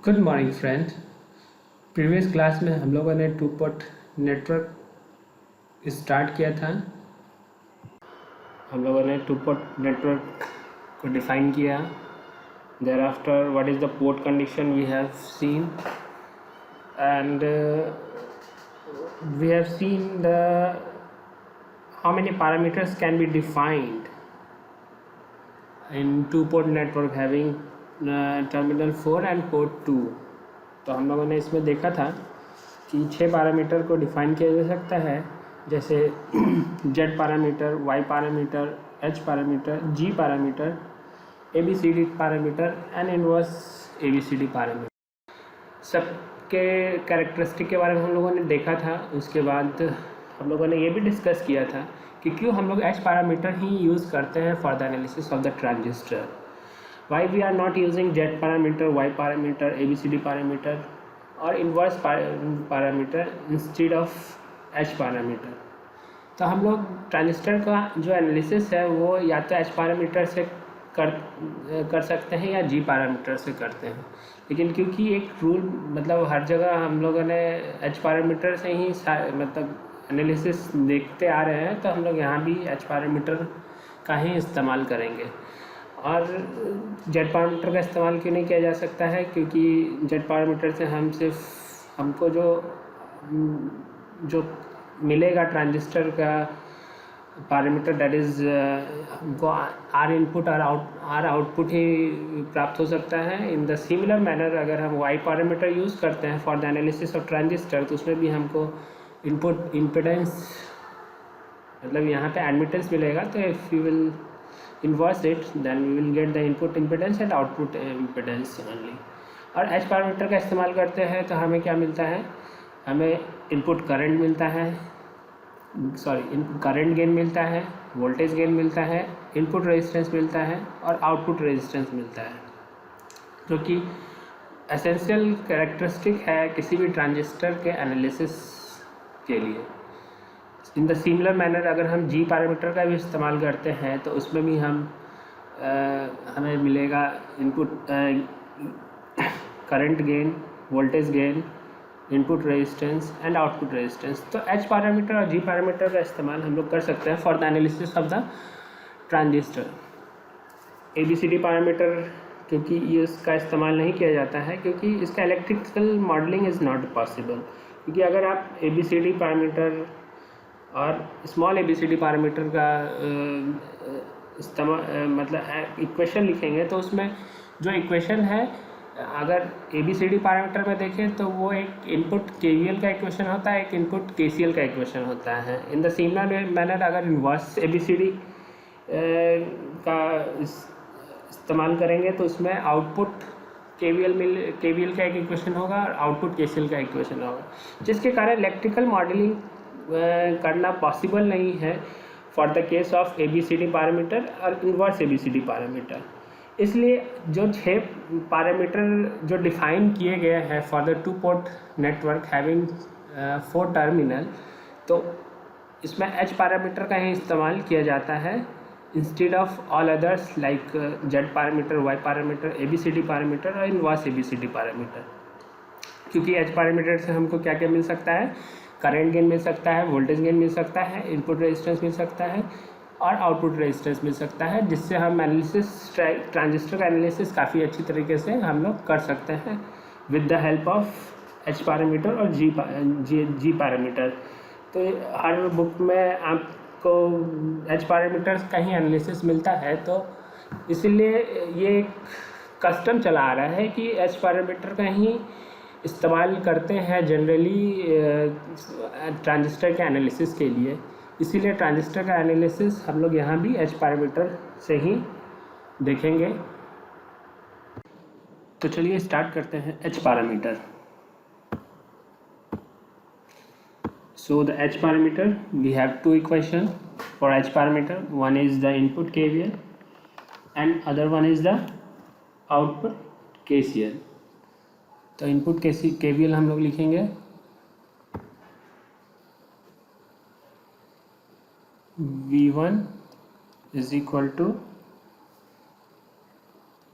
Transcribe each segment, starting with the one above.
Good morning friend. Previous class में हम लोगों ने टू पोर्ट नेटवर्क स्टार्ट किया था। हम लोगों ने टू पोर्ट नेटवर्क को डिफाइन किया। Thereafter what is the port condition we have seen and we have seen the how many parameters can be defined in two port network having terminal 4 and port 2। तो हम लोगों ने इसमें देखा था कि 6 पैरामीटर को डिफाइन किया जा सकता है, जैसे Z parameter, Y parameter, H parameter, G parameter, ABCD parameter and inverse ABCD parameter. सबके कैरेक्टरिस्टिक के बारे में हम लोगों ने देखा था। उसके बाद हम लोगों ने ये भी डिस्कस किया था कि क्यों हम लोग एच पैरामीटर ही यूज़ करते हैं for the analysis of the transistor. Why we are not using Z parameter, Y parameter, ABCD parameter or inverse parameter instead of H parameter। तो हम लोग ट्रांजिस्टर का जो एनालिसिस है वो या तो H पैरामीटर से कर सकते हैं या G पैरामीटर से करते हैं, लेकिन क्योंकि एक रूल मतलब हर जगह हम लोगों ने H पैरामीटर से ही मतलब एनालिसिस देखते आ रहे हैं, तो हम लोग यहाँ भी H पैरामीटर का ही इस्तेमाल करेंगे। और जेड पैरामीटर का इस्तेमाल क्यों नहीं किया जा सकता है? क्योंकि जेड पैरामीटर से हमको जो मिलेगा ट्रांजिस्टर का पैरामीटर, दैट इज़ हमको आर इनपुट और आर आउटपुट ही प्राप्त हो सकता है। इन द सिमिलर मैनर अगर हम वाई पैरामीटर यूज़ करते हैं for the analysis of transistor, तो उसमें भी हमको इनपुट इम्पिडेंस मतलब यहाँ पे एडमिटेंस मिलेगा। तो if you will inverse it then we will get the input impedance and output impedance only। और H पैरामीटर का इस्तेमाल करते हैं तो हमें क्या मिलता है? हमें इनपुट करंट मिलता है, करंट गेन मिलता है, वोल्टेज गेन मिलता है, इनपुट रेजिस्टेंस मिलता है और आउटपुट रेजिस्टेंस मिलता है, जो कि एसेंशियल कैरेक्टरिस्टिक है किसी भी ट्रांजिस्टर के एनालिसिस के लिए। इन द सिमिलर मैनर अगर हम जी पैरामीटर का भी इस्तेमाल करते हैं तो उसमें भी हमें मिलेगा input current gain, voltage gain, input resistance and output resistance. तो एच पैरामीटर और जी पैरामीटर का इस्तेमाल हम लोग कर सकते हैं for the analysis of the transistor. ABCD parameter क्योंकि ये इसका इस्तेमाल नहीं किया जाता है क्योंकि इसका electrical modelling is not possible. क्योंकि अगर आप ABCD पैरामीटर और स्मॉल ABCD पैरामीटर का मतलब इक्वेशन लिखेंगे तो उसमें जो इक्वेशन है, अगर ABCD पैरामीटर में देखें तो वो एक इनपुट KVL का इक्वेशन होता है, एक इनपुट KCL का इक्वेशन होता है। इन द सिमिलर मैनर अगर इनवर्स ABCD का इस्तेमाल करेंगे तो उसमें आउटपुट KVL का एक इक्वेशन होगा और आउटपुट KCL का इक्वेशन होगा, जिसके कारण इलेक्ट्रिकल मॉडलिंग करना पॉसिबल नहीं है for the case of ABCD parameter और इनवर्स ABCD पैरामीटर। इसलिए जो 6 पैरामीटर जो डिफाइन किए गए हैं for the two port network having 4 terminal, तो इसमें H पैरामीटर का ही इस्तेमाल किया जाता है instead of all others like Z parameter, Y parameter, ABCD parameter और इनवर्स ABCD पैरामीटर। क्योंकि H पैरामीटर से हमको क्या क्या मिल सकता है? करंट गेन मिल सकता है, वोल्टेज गेन मिल सकता है, इनपुट रेजिस्टेंस मिल सकता है और आउटपुट रेजिस्टेंस मिल सकता है, जिससे हम एनालिसिस ट्रांजिस्टर का एनालिसिस काफ़ी अच्छी तरीके से हम लोग कर सकते हैं with the help of H parameter और जी पैरामीटर। तो हर बुक में आपको H पैरामीटर का ही एनालिसिस मिलता है, तो इसीलिए ये कस्टम चला आ रहा है कि H पैरामीटर का ही इस्तेमाल करते हैं जनरली ट्रांजिस्टर के एनालिसिस के लिए। इसीलिए ट्रांजिस्टर का एनालिसिस हम लोग यहाँ भी H पैरामीटर से ही देखेंगे। तो चलिए स्टार्ट करते हैं H parameter. So the H parameter, we have 2 equations for H parameter. One is the input KVL and other one is the output KCL। तो इनपुट KVL हम लोग लिखेंगे V1 is equal to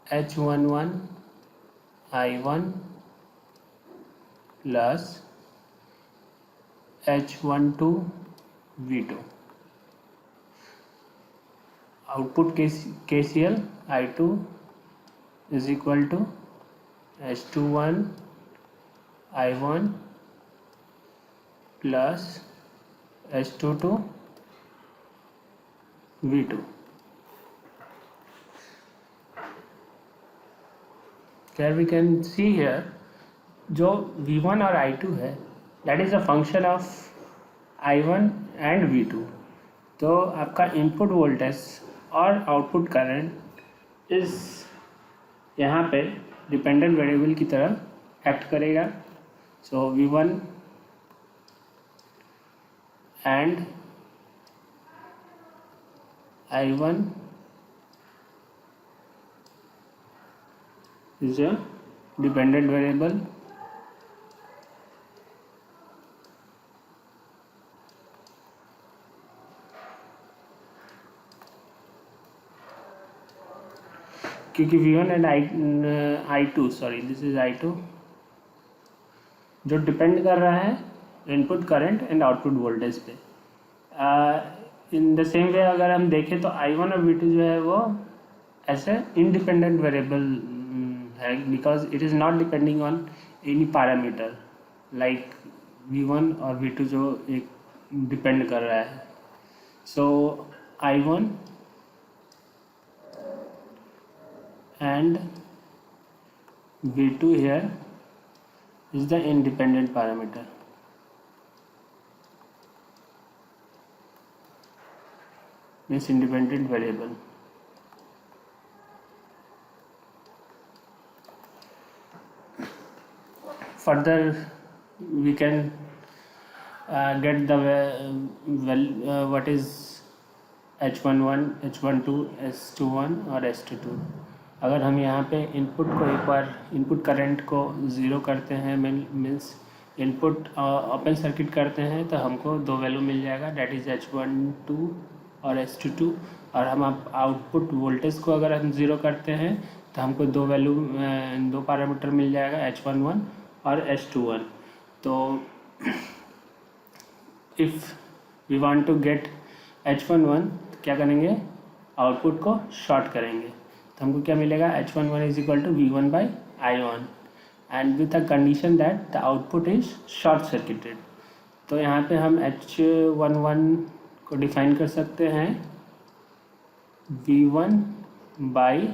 H11 I1 plus H12 V2, output KCL I2 is equal to H21 I1 plus H22 V2. Here we can see here जो V1 और I2 है that is a function of I1 and V2. तो आपका input voltage और output current इस यहाँ पे dependent variable की तरह एक्ट करेगा. सो V1 and I1 is a dependent variable क्योंकि V1 and I2 sorry this is I2 जो डिपेंड कर रहा है input current and output voltage पे. इन द सेम वे अगर हम देखें तो I1 और V2 जो है वो ऐसे इंडिपेंडेंट वेरिएबल है because it is not depending on any parameter like V1 और V2 जो एक डिपेंड कर रहा है. सो I1 and V2 here is the independent parameter. Means independent variable. Further we can get the what is H11, H12, S21 और S22. अगर हम यहाँ पे इनपुट को एक बार इनपुट करंट को ज़ीरो करते हैं मीन्स इनपुट ओपन सर्किट करते हैं तो हमको दो वैल्यू मिल जाएगा डेट इज़ H12 और S22. और हम आउटपुट वोल्टेज को अगर हम ज़ीरो करते हैं तो हमको दो वैल्यू दो पैरामीटर मिल जाएगा H11 और H21. तो if we want to get H11 क्या करेंगे आउटपुट को शॉर्ट करेंगे तो हमको क्या मिलेगा H11 is equal to V1 by I1 and with a condition that the output is short circuited. तो यहाँ पे हम H11 को डिफाइन कर सकते हैं V1 by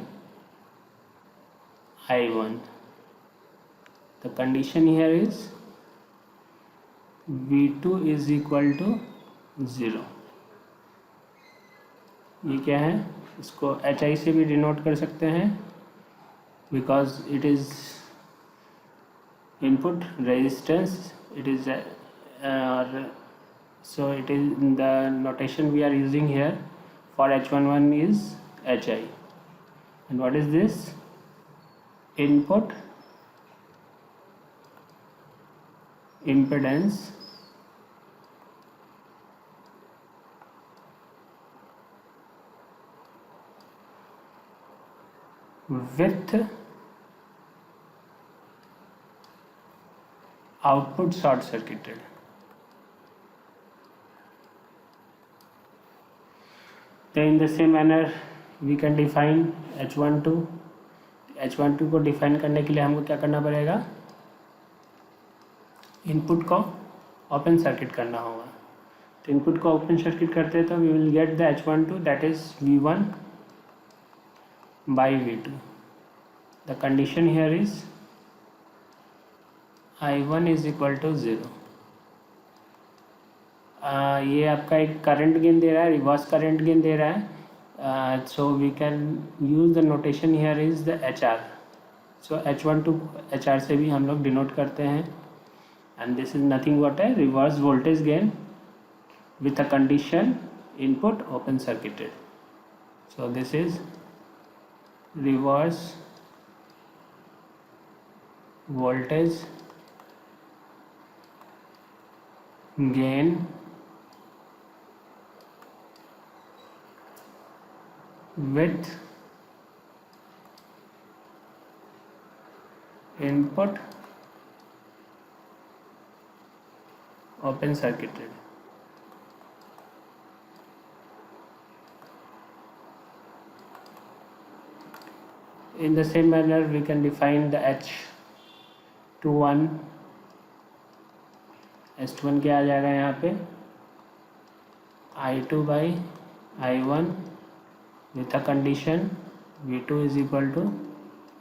I1. The condition here is V2 is equal to 0. ये क्या है इसको HI से भी डिनोट कर सकते हैं because it is input resistance it is so it is the notation we are using here for H11 is HI. And what is this? Input impedance with output short circuited. So in the same manner we can define H12. H12 को define करने के लिए हमको क्या करना पड़ेगा input को open circuit करना होगा. तो इनपुट को ओपन सर्किट करते हैं तो we will get the H12 that is V1 by V2. The condition here is I1 is equal to 0. ये आपका एक करंट गेन दे रहा है रिवर्स करंट गेन दे रहा है. So we can use the notation here is the HR. So H12 HR से भी हम लोग डिनोट करते हैं and this is nothing but है reverse voltage gain with a condition input open circuited. So this is reverse voltage gain with input open circuited. In the same manner we can define the H21. H21 क्या आ जाएगा यहाँ पे I2 by I1 with a condition V2 is equal to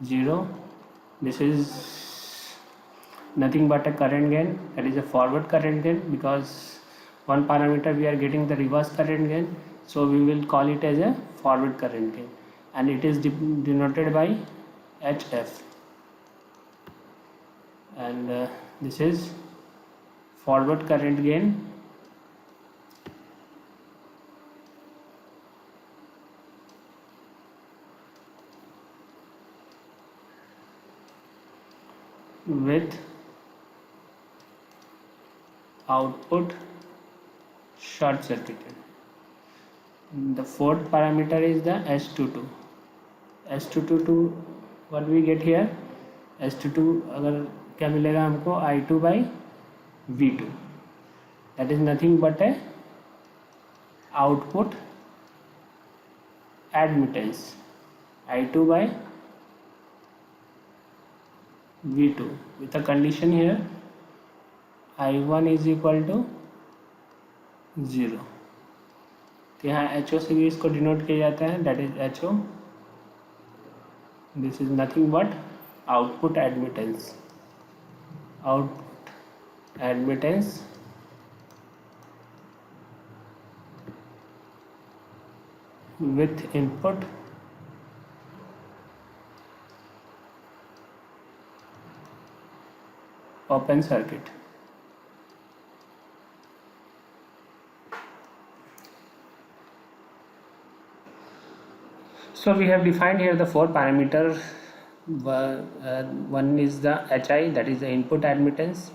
0. This is nothing but a current gain, that is a forward current gain, because one parameter we are getting the reverse current gain, so we will call it as a forward current gain, and it is denoted by HF, and this is forward current gain with output short circuited. The fourth parameter is the S22. S22 what we get here, S22 अगर क्या मिलेगा हमको I2 by V2, that is nothing but a output admittance I2 by V2 with a condition here I1 is equal to 0. तो यहाँ HO से भी इसको denote किया जाता है, that is HO. This is nothing but output admittance with input open circuit. So we have defined here the four parameters. One is the HI, that is the input admittance,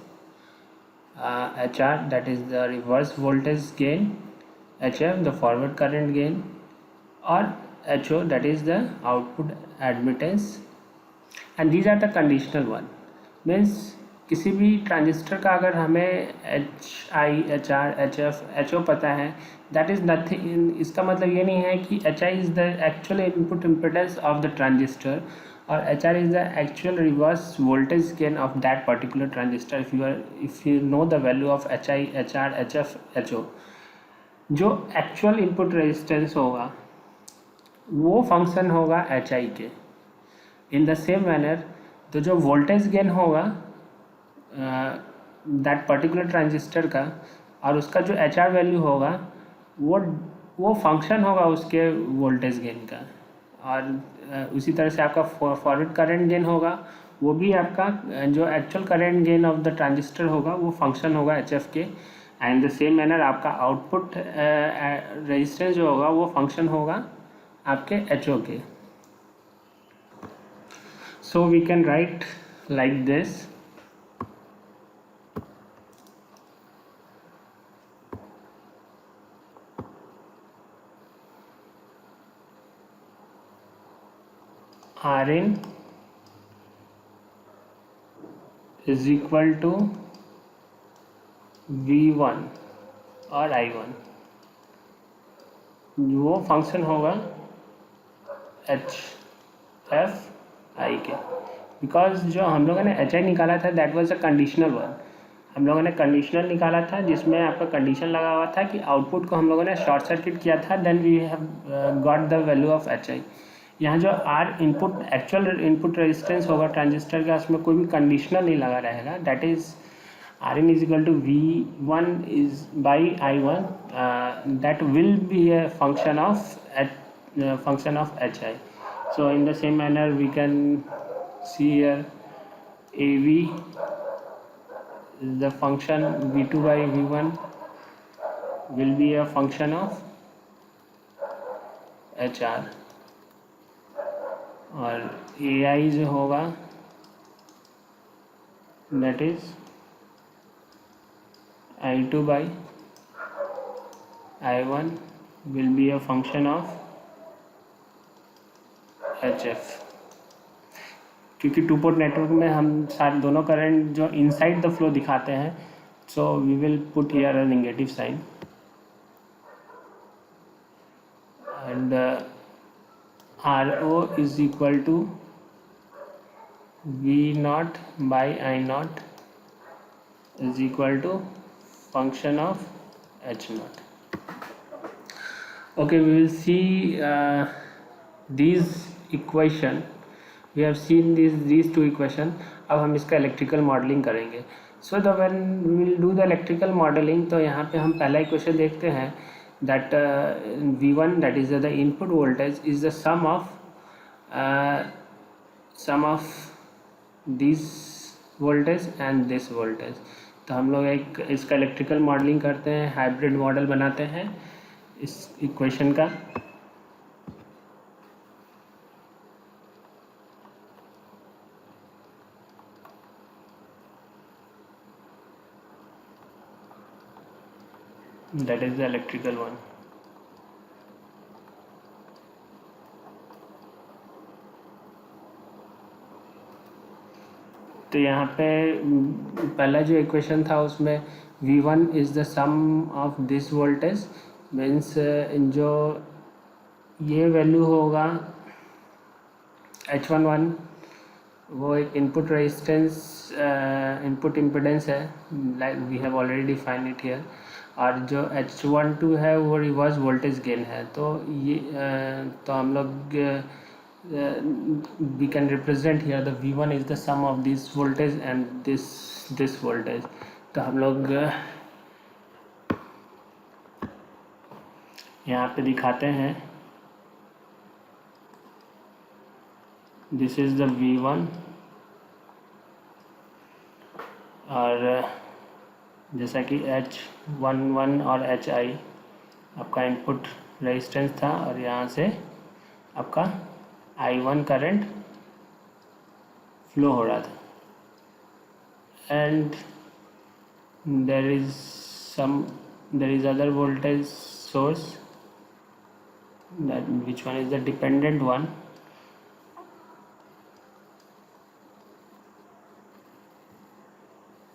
HR, that is the reverse voltage gain, HF, the forward current gain, or HO, that is the output admittance, and these are the conditional one. Means किसी भी transistor का अगर हमें HI, HR, HF, HO पता है, that is nothing, इसका मतलब ये नहीं है कि HI is the actual input impedance of the transistor और HR is the actual reverse voltage gain of that particular transistor. If you know the value of HI, HR, HF, HO, जो actual input resistance होगा वो function होगा HI के. In the same manner तो जो voltage gain होगा that particular transistor का और उसका जो HR वैल्यू होगा वो फंक्शन होगा उसके वोल्टेज गेन का. और उसी तरह से आपका फॉरवर्ड करंट गेन होगा, वो भी आपका जो actual current gain of the transistor होगा वो फंक्शन होगा HF के. एंड द सेम मैनर आपका आउटपुट रेजिस्टेंस जो होगा वो फंक्शन होगा आपके HO के. So we can write like this. Rin is equal to V1 और I1, वो फंक्शन होगा HF I के. बिकॉज जो हम लोगों ने HI निकाला था that was a conditional one. हम लोगों ने कंडीशनल निकाला था जिसमें आपका कंडीशन लगा हुआ था कि आउटपुट को हम लोगों ने शॉर्ट सर्किट किया था, then we have got the value of HI. यहाँ जो R input actual input resistance होगा ट्रांजिस्टर का, उसमें कोई भी कंडीशनल नहीं लगा रहेगा. That is Rin is equal to V1 is by I1, that will be a function of HI. So in the same manner we can see here AV is the function V2 by V1 will be a function of HR, और AI जो होगा that is I2 by I1 will be a function of HF. क्योंकि to port network में हम सारे दोनों current जो inside the flow दिखाते हैं So we will put here a negative sign, and RO is equal to V naught by I naught is equal to function of H naught. Okay, we will see these equation. We have seen these two equation. अब हम इसका electrical modelling करेंगे. So the when we will do the electrical modelling, तो यहाँ पे हम पहला equation देखते हैं that V1, that is the input voltage, is the sum of this voltage and this voltage. तो हम लोग एक इसका इलेक्ट्रिकल मॉडलिंग करते हैं, हाइब्रिड मॉडल बनाते हैं इस इक्वेशन का. That is the electrical one. तो यहाँ पे पहला जो इक्वेशन था उसमें V1 is the sum of this voltage, means जो ये वैल्यू होगा H11 वो एक इनपुट रेजिस्टेंस, इनपुट इम्पिडेंस है, like we have already define it here. और जो H12 है वो रिवर्स वोल्टेज गेन है. तो ये तो हम लोग we can represent here the V1 is the sum of this voltage and this voltage. तो हम लोग यहाँ पे दिखाते हैं, this is the V1, और जैसा कि H11 और HI आपका इनपुट रेजिस्टेंस था, और यहाँ से आपका I1 करंट फ्लो हो रहा था. And there is other voltage source, that which one is the dependent one.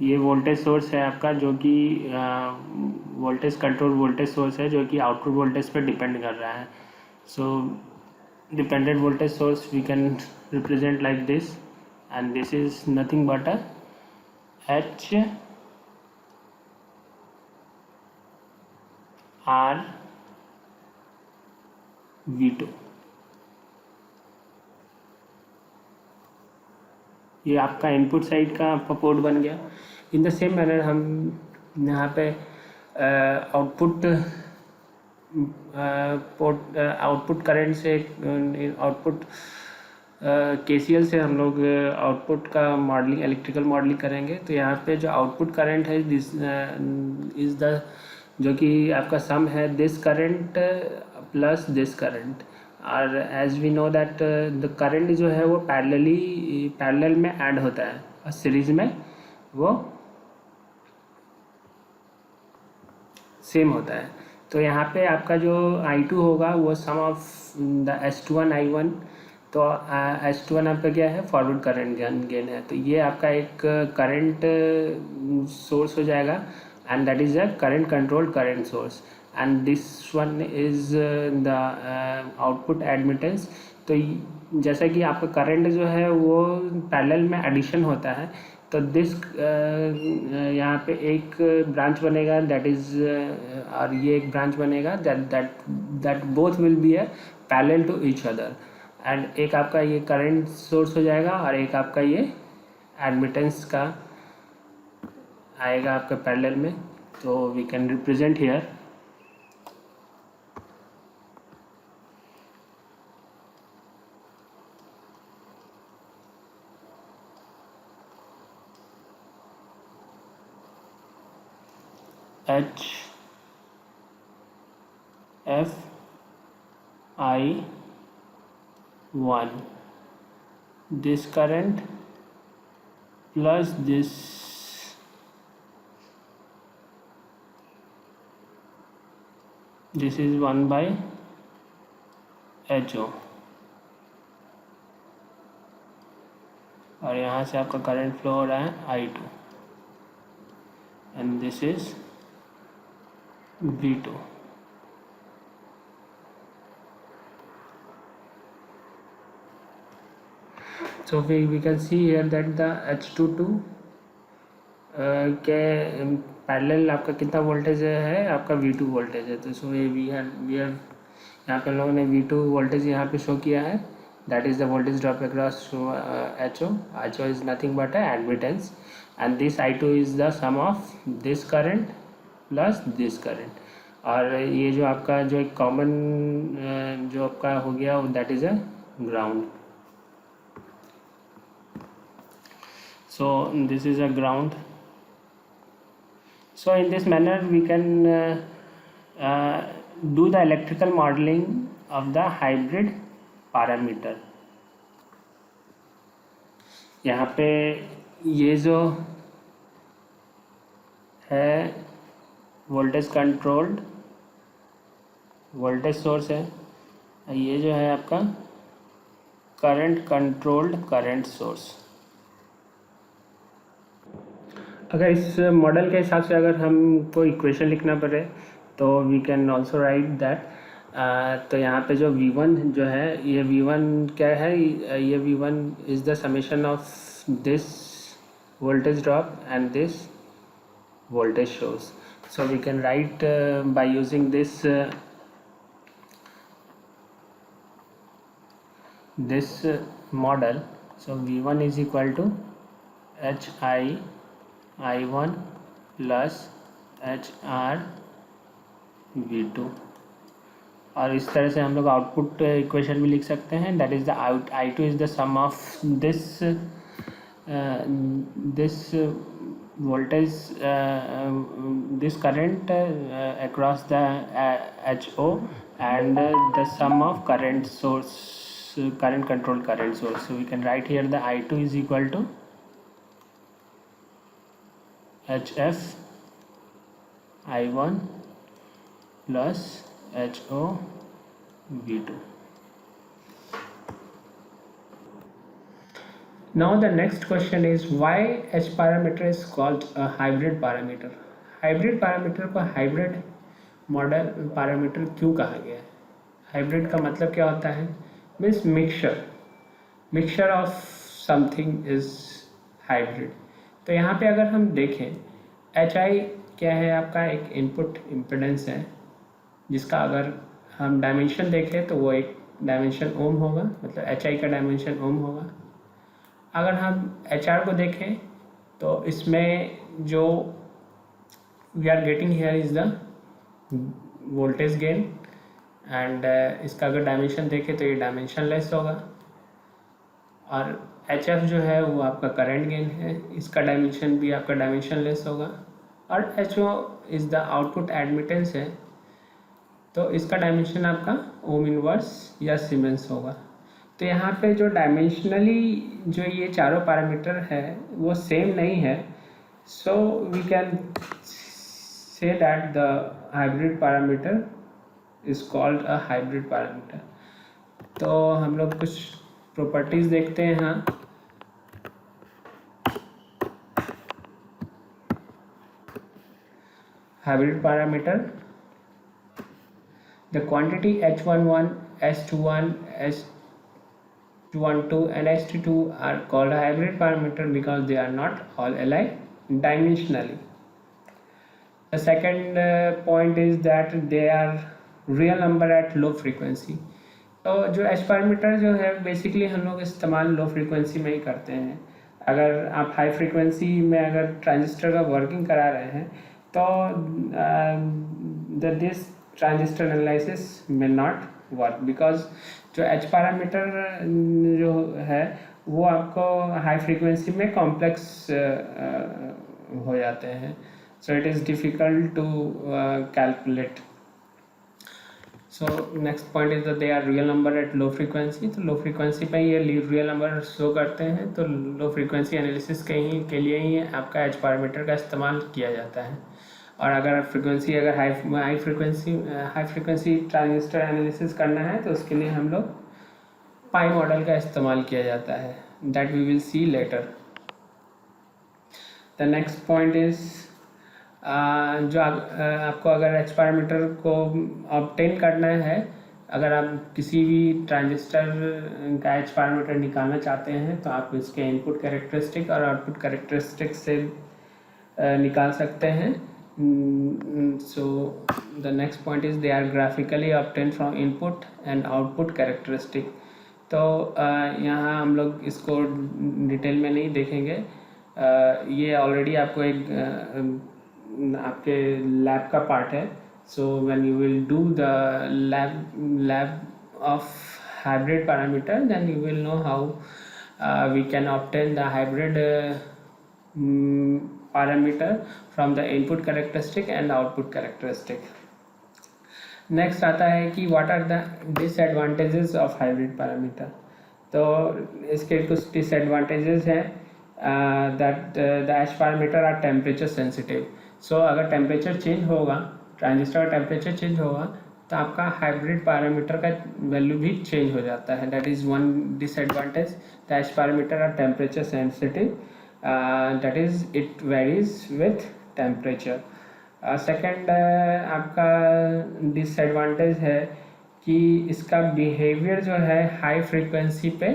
ये वोल्टेज सोर्स है आपका, जो कि वोल्टेज कंट्रोल वोल्टेज सोर्स है, जो कि आउटपुट वोल्टेज पर डिपेंड कर रहा है. सो dependent voltage source we can represent like this, and this is nothing but a H R V2. ये आपका इनपुट साइड का आपका पोर्ट बन गया. इन द सेम मैनर हम यहाँ पे आउटपुट पोर्ट आउटपुट करंट से आउटपुट KCL से हम लोग आउटपुट का मॉडलिंग, इलेक्ट्रिकल मॉडलिंग करेंगे. तो यहाँ पे जो आउटपुट करंट है दिस इज़ द, जो कि आपका सम है this current plus this current. और as we know that the current जो है वो पैरेलल में ऐड होता है और सीरीज में वो सेम होता है. तो यहाँ पे आपका जो I2 होगा वो सम ऑफ द S21 I1. तो S21 आपका क्या है, फॉरवर्ड करंट गेन है. तो ये आपका एक करंट सोर्स हो जाएगा, and that is a current controlled current source, and this one is the output admittance. तो जैसा कि आपका करंट जो है वो पैरेलल में एडिशन होता है, तो दिस यहाँ पे एक ब्रांच बनेगा, दैट इज़ और ये एक ब्रांच बनेगा, that both will be a parallel to each other. And एक आपका ये करंट सोर्स हो जाएगा और एक आपका ये एडमिटेंस का आएगा आपका पैरेलल में. तो we can represent here H F I 1, this current plus this is 1 by HO, और यहाँ से आपका करंट फ्लो हो रहा है I2. and this is V2. So we can see here that the H22 के पैरेलल आपका कितना वोल्टेज है, आपका V2 वोल्टेज है। तो सो ये वी आर यहाँ पे लोगों ने V2 वोल्टेज यहाँ पे शो किया है, that is the voltage drop across HO. HO is nothing but है admittance, and this I2 is the sum of this current plus this current. और ये जो आपका जो एक कॉमन जो आपका हो गया that is a ground. So this is a ground. So in this manner we can do the electrical modeling of the hybrid parameter. यहाँ पे ये जो है वोल्टेज कंट्रोल्ड वोल्टेज सोर्स है, ये जो है आपका करंट कंट्रोल्ड करंट सोर्स। अगर इस मॉडल के हिसाब से अगर हमको इक्वेशन लिखना पड़े तो we can also write that. तो यहाँ पे जो V1 जो है, ये V1 क्या है, ये V1 is the summation of this voltage drop and this voltage source. So we can write by using this model. So V1 is equal to HI I1 plus HR V2, और इस तरह से हम लोग output equation भी लिख सकते हैं, that is the I2 is the sum of this voltage this current across the HO, and the sum of current source, current controlled current source. So we can write here the I2 is equal to HF I1 plus HO V2. Now the next question is why H parameter is called a hybrid parameter. Hybrid parameter को hybrid model parameter क्यों कहा गया है? Hybrid का मतलब क्या होता है? Means mixture of something is hybrid. तो यहाँ पे अगर हम देखें HI क्या है, आपका एक इनपुट इम्पिडेंस है, जिसका अगर हम डायमेंशन देखें तो वो एक डायमेंशन ओम होगा, मतलब HI का डायमेंशन ओम होगा। अगर हम HR को देखें तो इसमें जो we are getting here is the voltage gain, and इसका अगर डायमेंशन देखें तो ये डायमेंशन लेस होगा। और HF जो है वो आपका करंट गेन है, इसका डायमेंशन भी आपका डायमेंशन लेस होगा। और HO is the output admittance है, तो इसका डायमेंशन आपका ओम इनवर्स या सीमेंस होगा। तो यहाँ पे जो डायमेंशनली जो ये चारों पैरामीटर है वो सेम नहीं है, so we can say that the hybrid parameter is called a hybrid parameter. तो हम लोग कुछ प्रॉपर्टीज देखते हैं। हाँ, hybrid parameter, the quantity H11, S21, S12 and S22 are called a hybrid parameter because they are not all alike dimensionally. The second point is that they are real number at low frequency. तो जो H parameter जो है basically हम लोग इस्तेमाल low frequency में ही करते हैं। अगर आप हाई फ्रीक्वेंसी में अगर ट्रांजिस्टर का वर्किंग करा रहे हैं तो दिस ट्रांजिस्टर एनालिसिस में नॉट वर्क, बिकॉज जो H पैरामीटर जो है वो आपको हाई फ्रीक्वेंसी में कॉम्प्लेक्स हो जाते हैं, so it is difficult to calculate. So next point is that they are real number at low frequency. तो लो फ्रीक्वेंसी पे ये रियल नंबर शो करते हैं, तो लो फ्रीक्वेंसी एनालिसिस के लिए ही आपका H पैरामीटर का इस्तेमाल किया जाता है। और अगर फ्रीक्वेंसी अगर हाई फ्रीक्वेंसी ट्रांजिस्टर एनालिसिस करना है तो उसके लिए हम लोग पाई मॉडल का इस्तेमाल किया जाता है, that we will see later. The next point is जो आपको अगर एच पैरामीटर को ऑब्टेन करना है, अगर आप किसी भी ट्रांजिस्टर का एच पैरामीटर निकालना चाहते हैं तो आप इसके इनपुट कैरेक्टरिस्टिक और आउटपुट कैरेक्टरिस्टिक से निकाल सकते हैं. So the next point is they are graphically obtained from input and output characteristic. तो यहाँ हम लोग इसको डिटेल में नहीं देखेंगे. ये ऑलरेडी आपको एक आपके लैब का पार्ट है. So when you will do the lab of hybrid parameter, then you will know how we can obtain the hybrid parameter from the input characteristic and output characteristic. Next आता है कि what are the disadvantages of hybrid parameter. तो इसके कुछ disadvantages हैं. That the H parameter are temperature sensitive. So अगर temperature change होगा, transistor का टेम्परेचर चेंज होगा, तो आपका हाइब्रिड पैरामीटर का वैल्यू भी चेंज हो जाता है. That is one disadvantage. The H parameter are temperature sensitive. That is it varies with temperature. Second आपका डिसएडवांटेज है कि इसका बिहेवियर जो है हाई फ्रीक्वेंसी पे,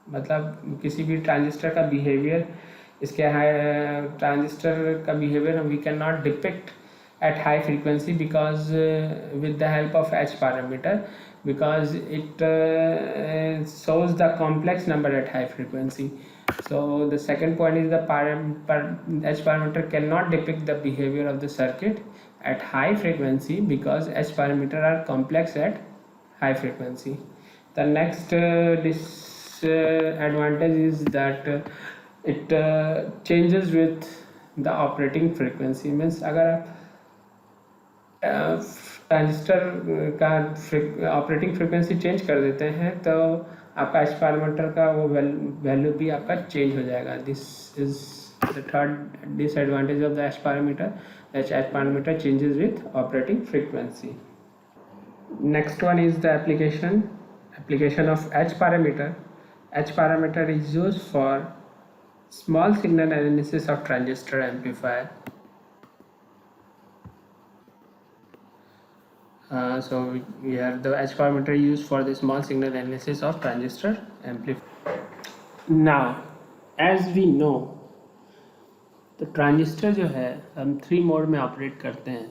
मतलब किसी भी ट्रांजिस्टर का बिहेवियर, इसके ट्रांजिस्टर का behaviour we can not depict at high frequency because with the help of H parameter, because it shows the complex number at high frequency. So the second point is the H parameter cannot depict the behavior of the circuit at high frequency because H parameter are complex at high frequency. The next disadvantage is that it changes with the operating frequency. Means अगर आप transistor का operating frequency change कर देते हैं तो आपका H parameter का वो वैल्यू भी आपका चेंज हो जाएगा. This is the third disadvantage of the H parameter. H parameter changes with operating frequency. Next one is the application of H parameter. H parameter is used for small signal analysis of transistor amplifier. So we have the H parameter used for the small signal analysis of transistor amplifier. Now, as we know, the transistor जो है हम 3 mode में operate करते हैं.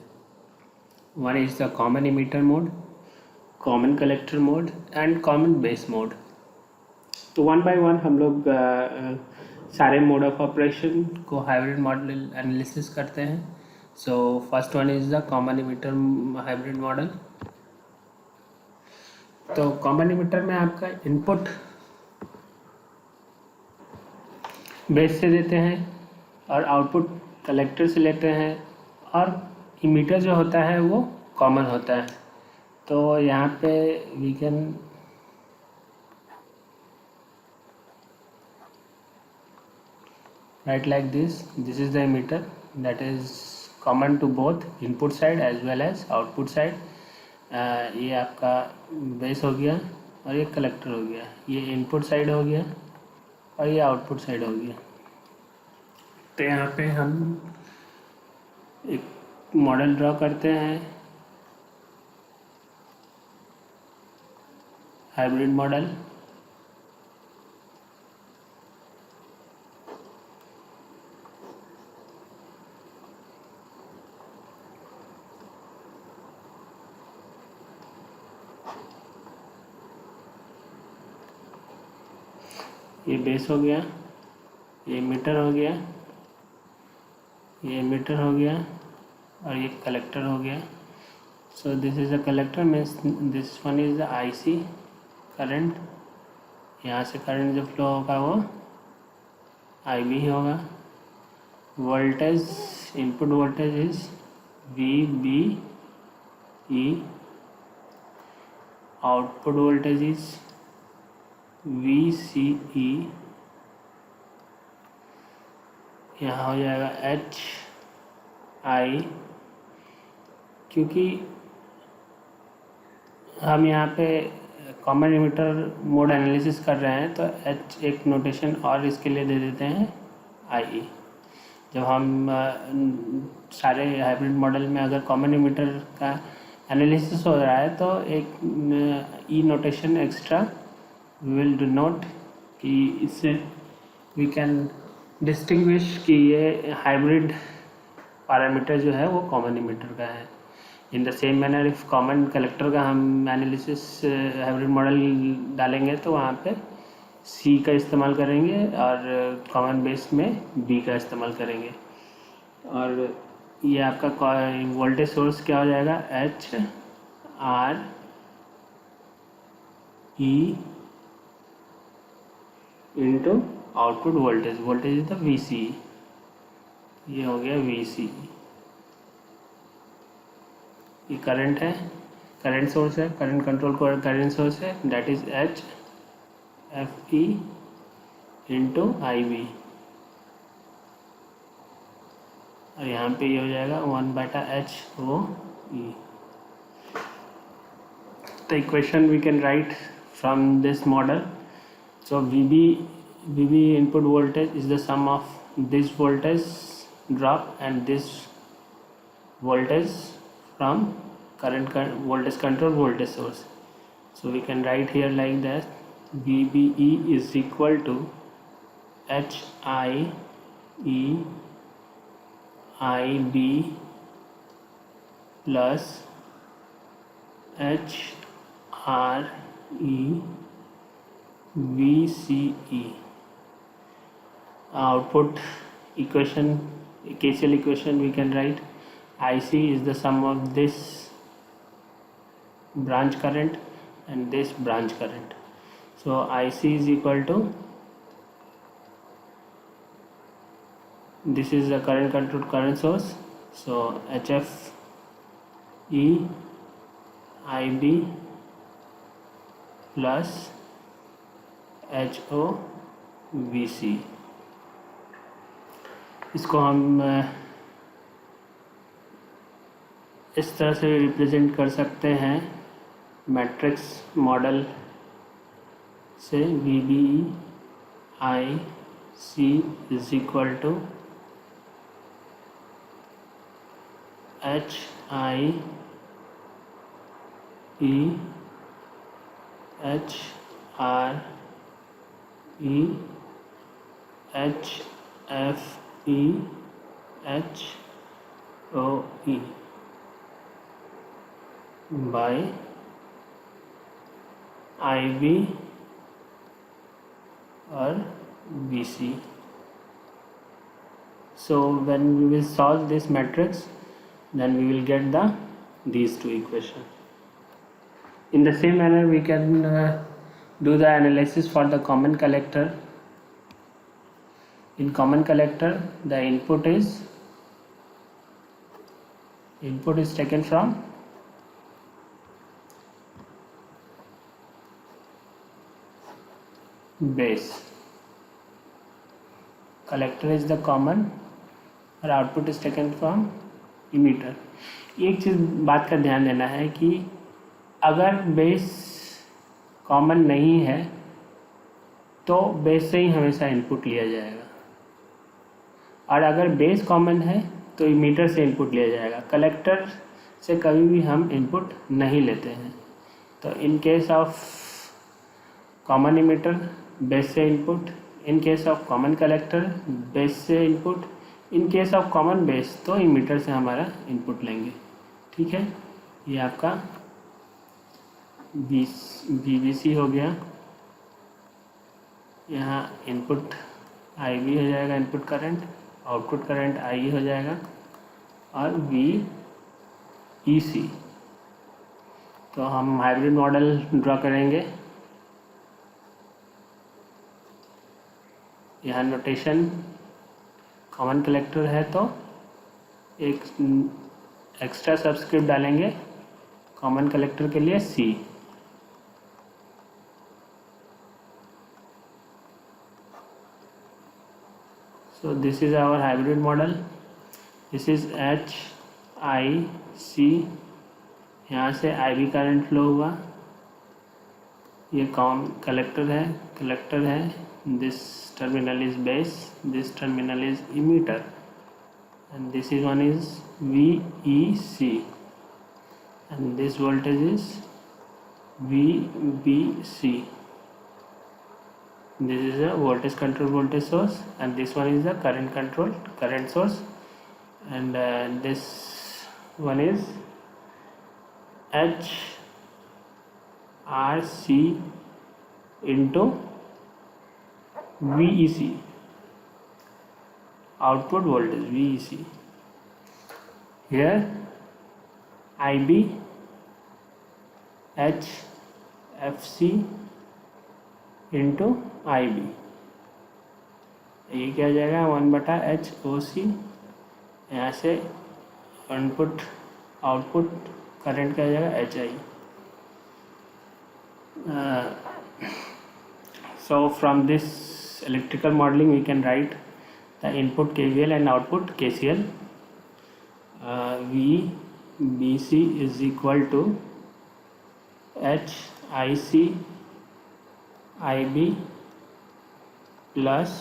One is the common emitter mode, common collector mode and common base mode. तो one by one हम लोग सारे मोड ऑफ ऑपरेशन को हाइब्रिड मॉडल एनालिसिस करते हैं. So first one is the common emitter hybrid model. तो common emitter में आपका इनपुट बेस से देते हैं और आउटपुट कलेक्टर से लेते हैं, और इमीटर जो होता है वो कॉमन होता है. तो यहाँ पे we can write like this. This is the emitter that is common to both input side as well as output side. ये आपका बेस हो गया और ये कलेक्टर हो गया. ये इनपुट साइड हो गया और ये आउटपुट साइड हो गया. तो यहाँ पे हम एक मॉडल ड्रॉ करते हैं, हाइब्रिड मॉडल. ये बेस हो गया, ये मीटर हो गया, ये मीटर हो गया और ये कलेक्टर हो गया. So this is a collector. Means this one is the IC current. यहाँ से करंट जो फ्लो होगा वो आईवी ही होगा. Voltage, input voltage is VBE. Output voltage is VCE. यहाँ हो जाएगा HI. क्योंकि हम यहाँ पे कॉमन एमिटर मोड एनालिसिस कर रहे हैं तो H एक नोटेशन और इसके लिए दे देते हैं IE. जब हम सारे हाइब्रिड मॉडल में अगर कॉमन इमीटर का एनालिसिस हो रहा है तो एक ई नोटेशन एक्स्ट्रा विल डिनोट कि इससे वी कैन डिस्टिंग्विश कि ये हाइब्रिड पैरामीटर जो है वो कॉमन इमीटर का है। In the same manner if common collector का हम एनालिसिस हाइब्रिड मॉडल डालेंगे तो वहाँ पे सी का इस्तेमाल करेंगे और कॉमन बेस में बी का इस्तेमाल करेंगे। और ये आपका वोल्टेज सोर्स क्या हो जाएगा, H R E into output voltage, voltage is the V C, ये हो गया वी सी। ये करंट है, करंट सोर्स है, करंट कंट्रोल करंट सोर्स है, that is H F E into I V, और यहाँ पे ये हो जाएगा 1/H/O E। The equation we can write from this model. So VB input voltage is the sum of this voltage drop and this voltage from current voltage control voltage source. So we can write here like that, VBE is equal to HIE IB plus HRE VCE. Output equation, KCL equation we can write, IC is the sum of this branch current and this branch current. So IC is equal to, this is the current controlled current source, so HF E IB plus HO VC। इसको हम इस तरह से represent कर सकते हैं matrix model से, VBE IC is equal to HIE HRE HFE HOE by IB or BC। So when we will solve this matrix, then we will get these two equations. In the same manner we can do the analysis for the common collector. In common collector the input is taken from base, collector is the common और output is taken from emitter. एक चीज़ बात का ध्यान देना है कि अगर base common नहीं है तो बेस से ही हमेशा इनपुट लिया जाएगा, और अगर बेस कॉमन है तो इमीटर से इनपुट लिया जाएगा। कलेक्टर से कभी भी हम इनपुट नहीं लेते हैं। तो in case of common emitter base से input, in case of common collector base से input, in case of common base तो इमीटर से हमारा इनपुट लेंगे। ठीक है, ये आपका VBC हो गया। यहाँ इनपुट IB हो जाएगा, input current, output current IE हो जाएगा, और VEC। तो हम हाइब्रिड मॉडल ड्रॉ करेंगे। यहाँ नोटेशन कॉमन कलेक्टर है तो एक एक्स्ट्रा सबस्क्रिप्ट डालेंगे कॉमन कलेक्टर के लिए C। So this is our hybrid model. This is HIC, यहाँ से IB करंट फ्लो हुआ, ये कलेक्टर है, this terminal is base, this terminal is emitter. and this is one is VEC, and this voltage is VBC. This is a voltage control voltage source, and this one is the current control current source, and this one is HRC into VEC, output voltage VEC. Here IB HFC into I B, ये क्या हो जाएगा 1/HOC। यहाँ से input output current क्या हो जाएगा HI। So from this electrical modeling we can write the input KVL and output KCL. VBC is equal to HIC IB plus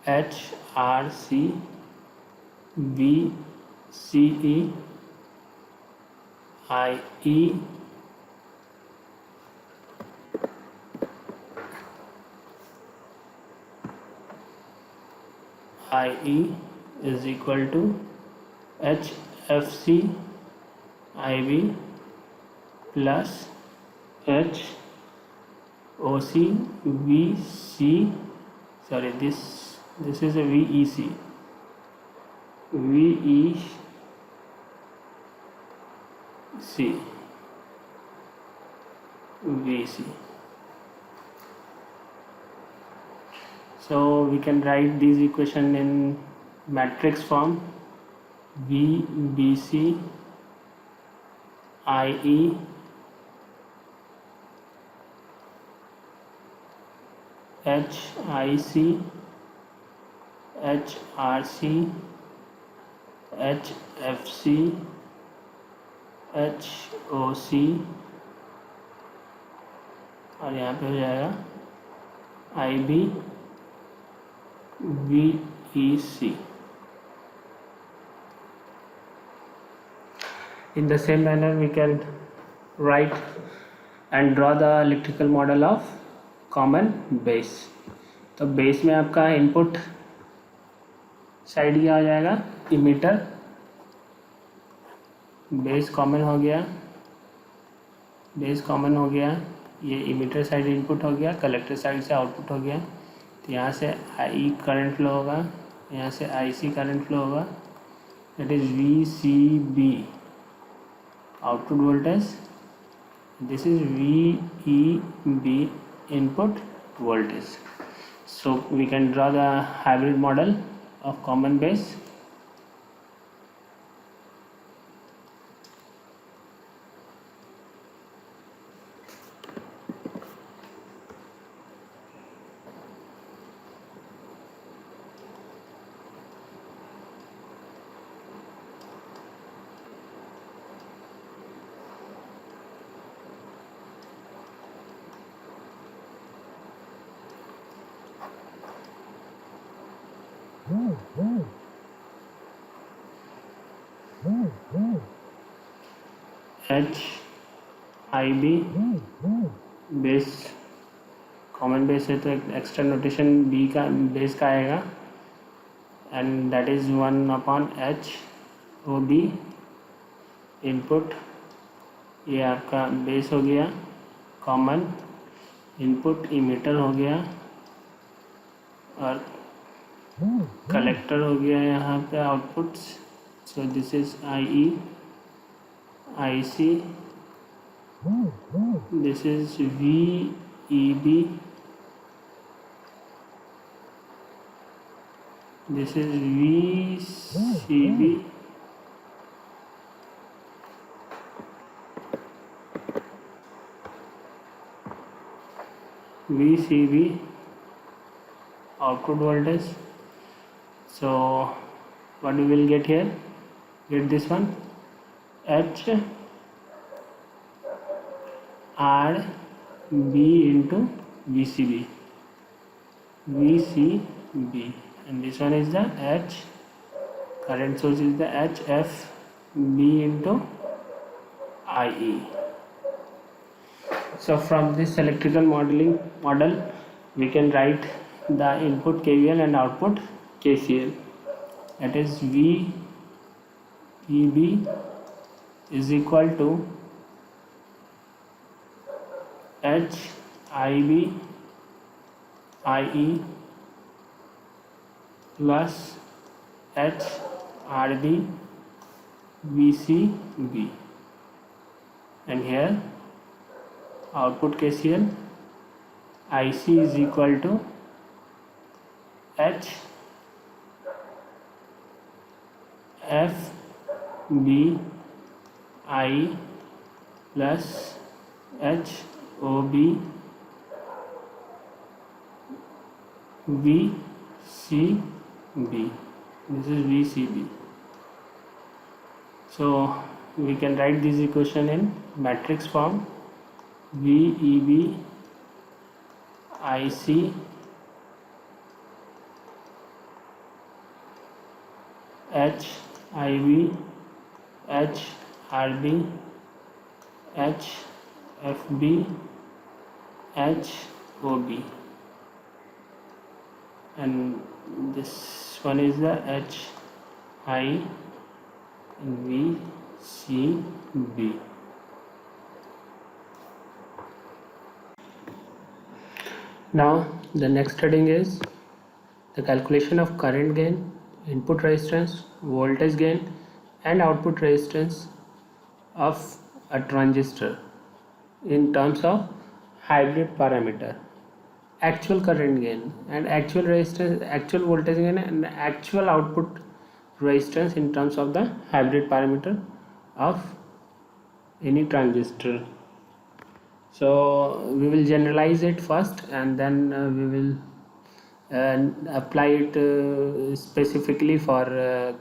HRC VCE IE is equal to HFC IB plus HOC VC, sorry, this is a VEC VC. So we can write these equation in matrix form: VBC IE HIC HRC HFC HOC, और यहाँ पे हो जाएगा IB VEC. In the same manner we can write and draw the electrical model of common base. तो base में आपका input side क्या हो जाएगा, इमीटर। बेस कॉमन हो गया, बेस कॉमन हो गया, ये इमीटर साइड इनपुट हो गया, कलेक्टर साइड से आउटपुट हो गया। तो यहाँ से आई करंट फ्लो होगा, यहाँ से IC करंट फ्लो होगा, that is VCB output voltage, this is VEB input voltage. So we can draw the hybrid model of common base. HIB base common base है, तो एक एक्स्ट्रा नोटेशन B का base का आएगा, and that is 1/HOB input. ये आपका base हो गया, कॉमन इनपुट इमीटर हो गया, और कलेक्टर हो गया यहाँ पे outputs. So this is IE IC, this is VEB, this is VCB, VCB output voltage. So what we will get here, get this one, HRB into VCB, and this one is the H current source is the HFB into IE. So from this electrical model we can write the input KVL and output KCL. That is VEB is equal to HIB IE plus HRB VCB, and here output KCL IC is equal to HFB IE plus HOB VCB. This is VCB. So we can write this equation in matrix form: VEB IC HIB HRB HFB HOB, and this one is the HI VCB. Now the next heading is the calculation of current gain, input resistance, voltage gain and output resistance of a transistor in terms of hybrid parameter. Actual current gain and actual resistance, actual voltage gain and actual output resistance in terms of the hybrid parameter of any transistor. So we will generalize it first, and then we will apply it specifically for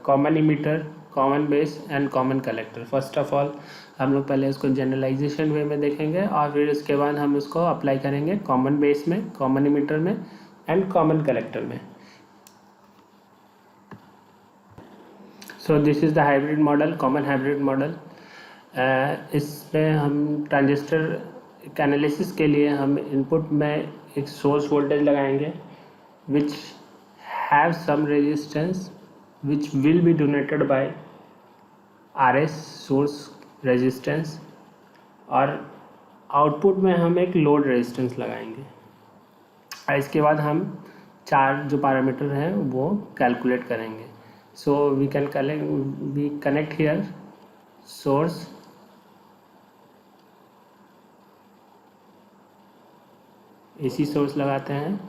common emitter, common base and common collector. First of all हम लोग पहले इसको generalisation वे में देखेंगे और फिर उसके बाद हम इसको अप्लाई करेंगे कॉमन बेस में, कॉमन इमीटर में एंड कॉमन कलेक्टर में. So this is the hybrid model, common hybrid model. इसमें हम ट्रांजिस्टर के एनालिसिस के लिए हम इनपुट में एक सोर्स वोल्टेज लगाएंगे which have some resistance which will be donated by RS source resistance, और आउटपुट में हम एक लोड रेजिस्टेंस लगाएंगे. और इसके बाद हम चार जो पैरामीटर हैं वो कैलकुलेट करेंगे. So we connect here source, AC source लगाते हैं,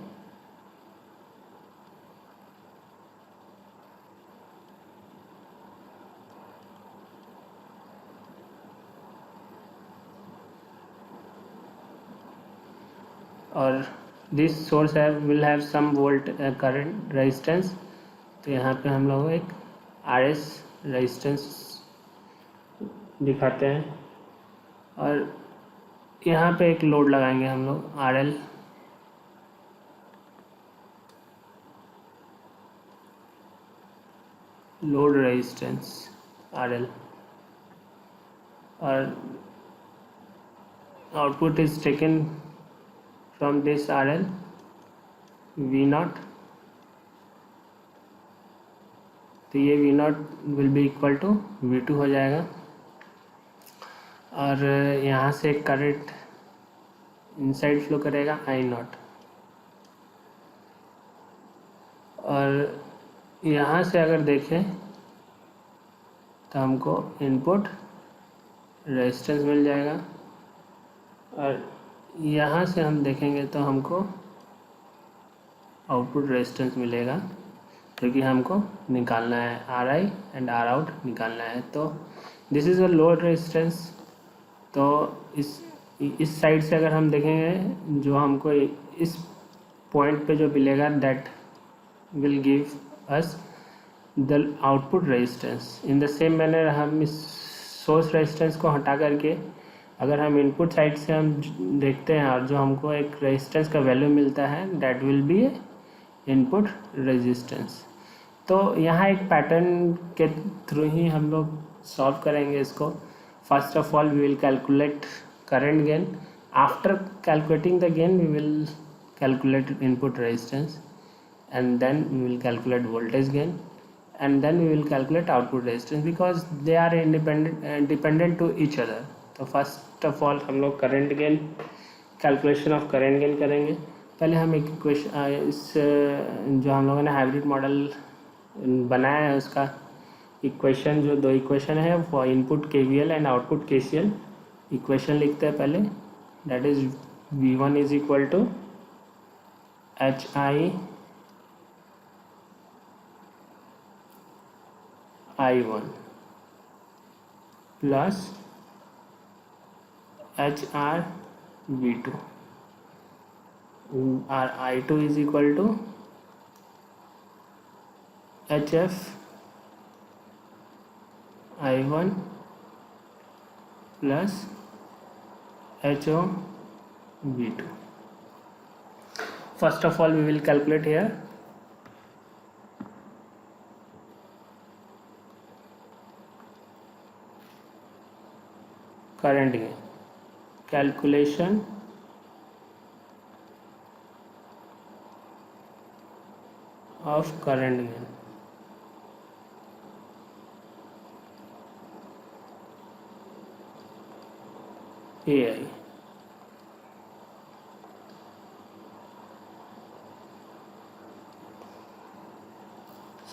और this source will have some volt current resistance. तो यहाँ पे हम लोग एक RS रेजिस्टेंस दिखाते हैं और यहाँ पे एक लोड लगाएंगे हम लोग RL, लोड रेजिस्टेंस RL, और output is taken from this RL V0. तो ये V0 will be equal to V2 हो जाएगा. और यहाँ से करंट इनसाइड फ्लो करेगा I0, और यहाँ से अगर देखें तो हमको इनपुट रेजिस्टेंस मिल जाएगा, और यहाँ से हम देखेंगे तो हमको आउटपुट रेजिस्टेंस मिलेगा क्योंकि हमको निकालना है RI एंड R आउट निकालना है. तो this is a load resistance. तो इस साइड से अगर हम देखेंगे जो हमको इस पॉइंट पे जो मिलेगा that will give us the output resistance. In the same manner हम इस सोर्स रेजिस्टेंस को हटा करके अगर हम इनपुट साइड से हम देखते हैं और जो हमको एक रेजिस्टेंस का वैल्यू मिलता है that will be input resistance. तो यहाँ एक पैटर्न के थ्रू ही हम लोग सॉल्व करेंगे इसको. First of all we will calculate current gain. After calculating the gain we will calculate input resistance, and then we will calculate voltage gain, and then we will calculate output resistance because they are dependent to each other. तो first of all हम लोग current gain, calculation of current gain करेंगे. पहले हम एक equation इस जो हम लोगों ने हाइब्रिड मॉडल बनाया है उसका इक्वेशन, जो दो इक्वेशन है वो input KVL and output KCL equation लिखते हैं पहले. That is V1 is equal to HI I1 plus HR V2 और I2 is equal to HF I1 plus HO V2. First of all we will calculate here current gain. Calculation of current gain. AI.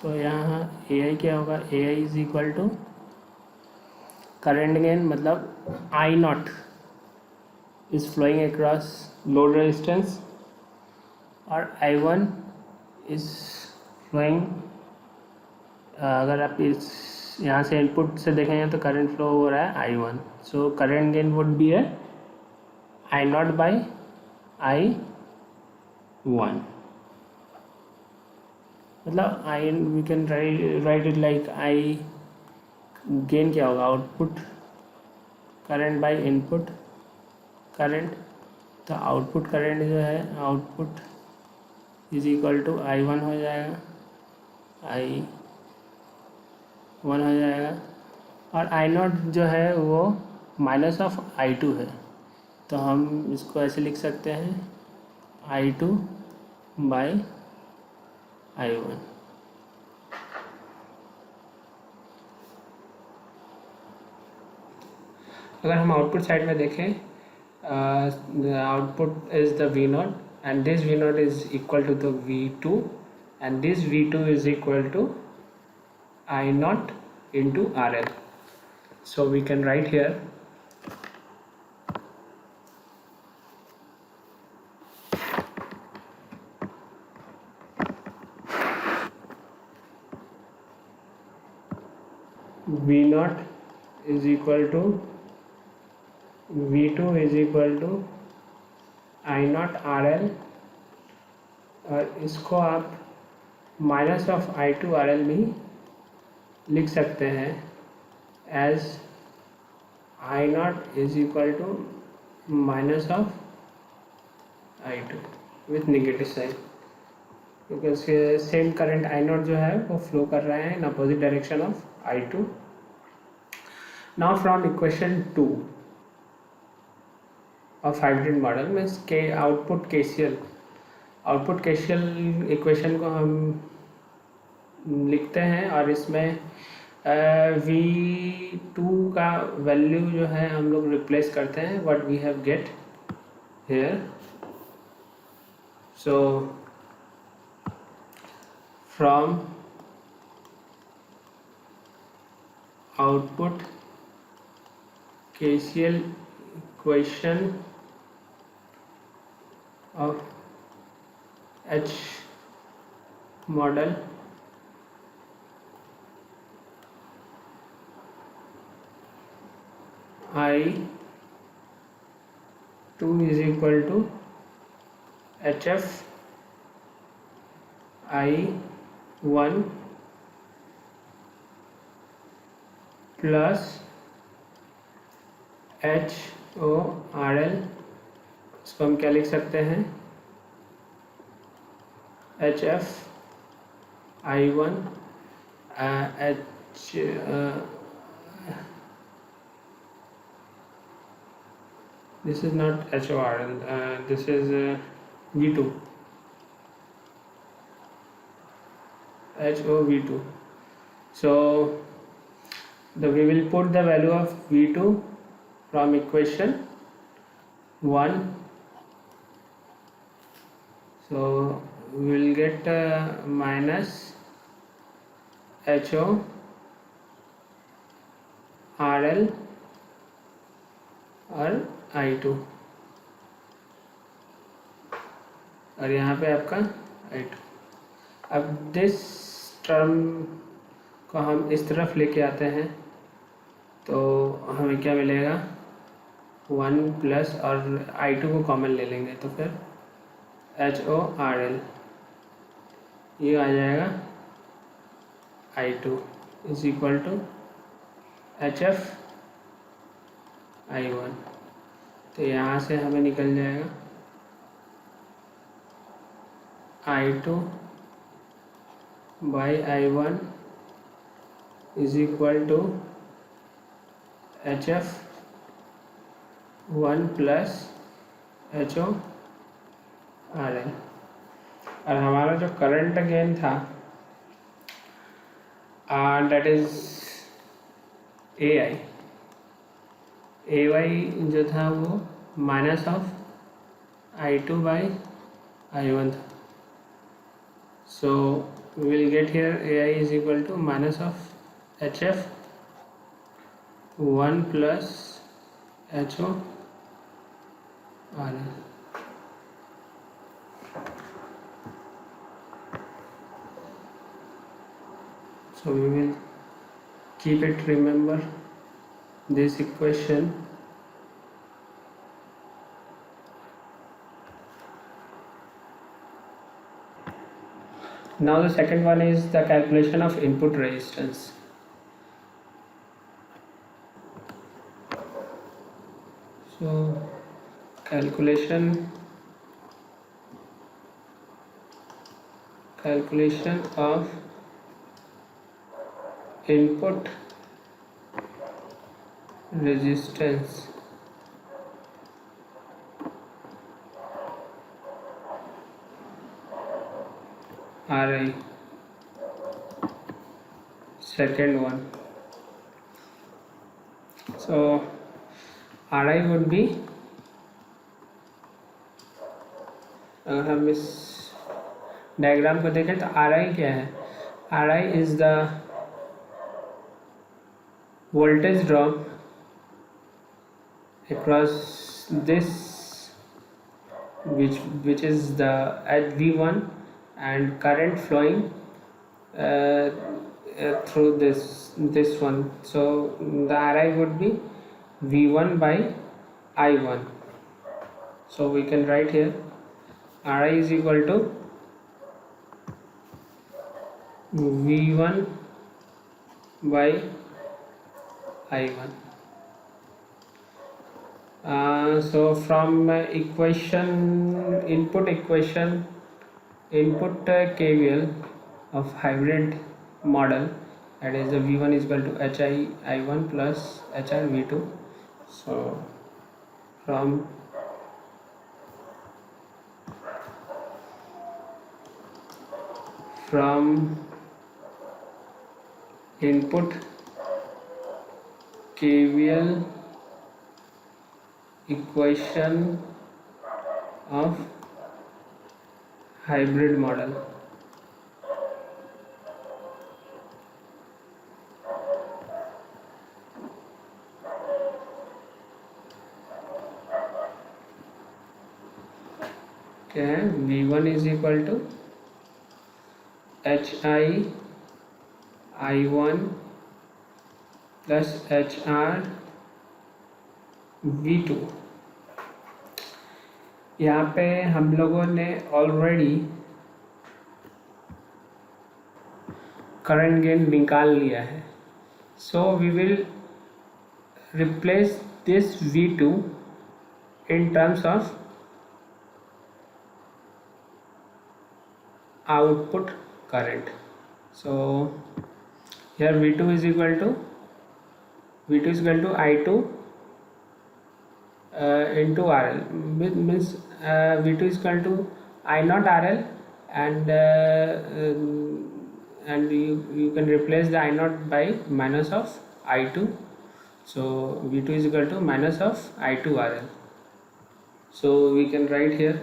So यहाँ AI क्या होगा? AI is equal to current gain, मतलब I naught is flowing across load resistance और I1 is flowing. अगर आप इस यहाँ से इनपुट से देखेंगे तो करंट फ्लो हो रहा है I1. So current gain would be है I नॉट बाई I1. मतलब we can write it like I gain क्या होगा? Output current by input current. तो आउटपुट करंट जो है output is equal to I1 हो जाएगा, I1 हो जाएगा. और I नॉट जो है वो माइनस ऑफ I2 है. तो हम इसको ऐसे लिख सकते हैं I2 बाई I1. अगर हम आउटपुट साइड में देखें, output is the V0 and this V0 is equal to the V2 and this V2 is equal to I0 into RL. So we can write here V0 is equal to V2 is equal to I0 RL, और इसको आप minus of I2 RL भी लिख सकते हैं as I0 is equal to minus of I2 with negative sign, क्योंकि उसके same current I0 जो है वो फ्लो कर रहे हैं in opposite direction of I2. Now from equation 2 of hybrid model में के आउटपुट KCL इक्वेशन को हम लिखते हैं और इसमें V2 का वैल्यू जो है हम लोग रिप्लेस करते हैं what we have get here. So from output KCL equation of H model I2 is equal to HF I1 plus HORL. इसको हम क्या लिख सकते हैं? HF I1 H this is not HORL, this is V2, HOV2. So we will put the value of V2 from equation 1. So we will get minus HORL और I2, और यहाँ पे आपका I2. अब दिस टर्म को हम इस तरफ लेके आते हैं तो हमें क्या मिलेगा, 1 प्लस और I2 को कॉमन ले लेंगे तो फिर HORL ये आ जाएगा I2 is equal to HF I1. तो यहाँ से हमें निकल जाएगा I2 by I1 is equal to HF 1 plus HORL. और हमारा जो करंट गेन था डेट इज AY जो था वो minus of I2 by I1 था. So we will get here AI is equal to minus of HF 1 plus HORL. So we will keep it, remember this equation. Now the second one is the calculation of input resistance. So calculation of input resistance RI, second one. So RI would be, अगर हम इस diagram को देखें तो RI क्या है, RI is the voltage drop across this which is the at V1 and current flowing through this one. So the RI would be V1 by I1. So we can write here RI is equal to V1 by I1. So from input KVL of hybrid model, that is the V1 is equal to HI I1 plus HR V2. So from input KVL equation of hybrid model, क्या है, V1 is equal to HI I1 plus HR V2. यहाँ पे हम लोगों ने already current gain निकाल लिया है. So we will replace this V2 in terms of output current. So here V2 is equal to I2 into RL, means V2 is equal to I naught RL, and you can replace the I naught by minus of I2, so V2 is equal to minus of I2 RL. So we can write here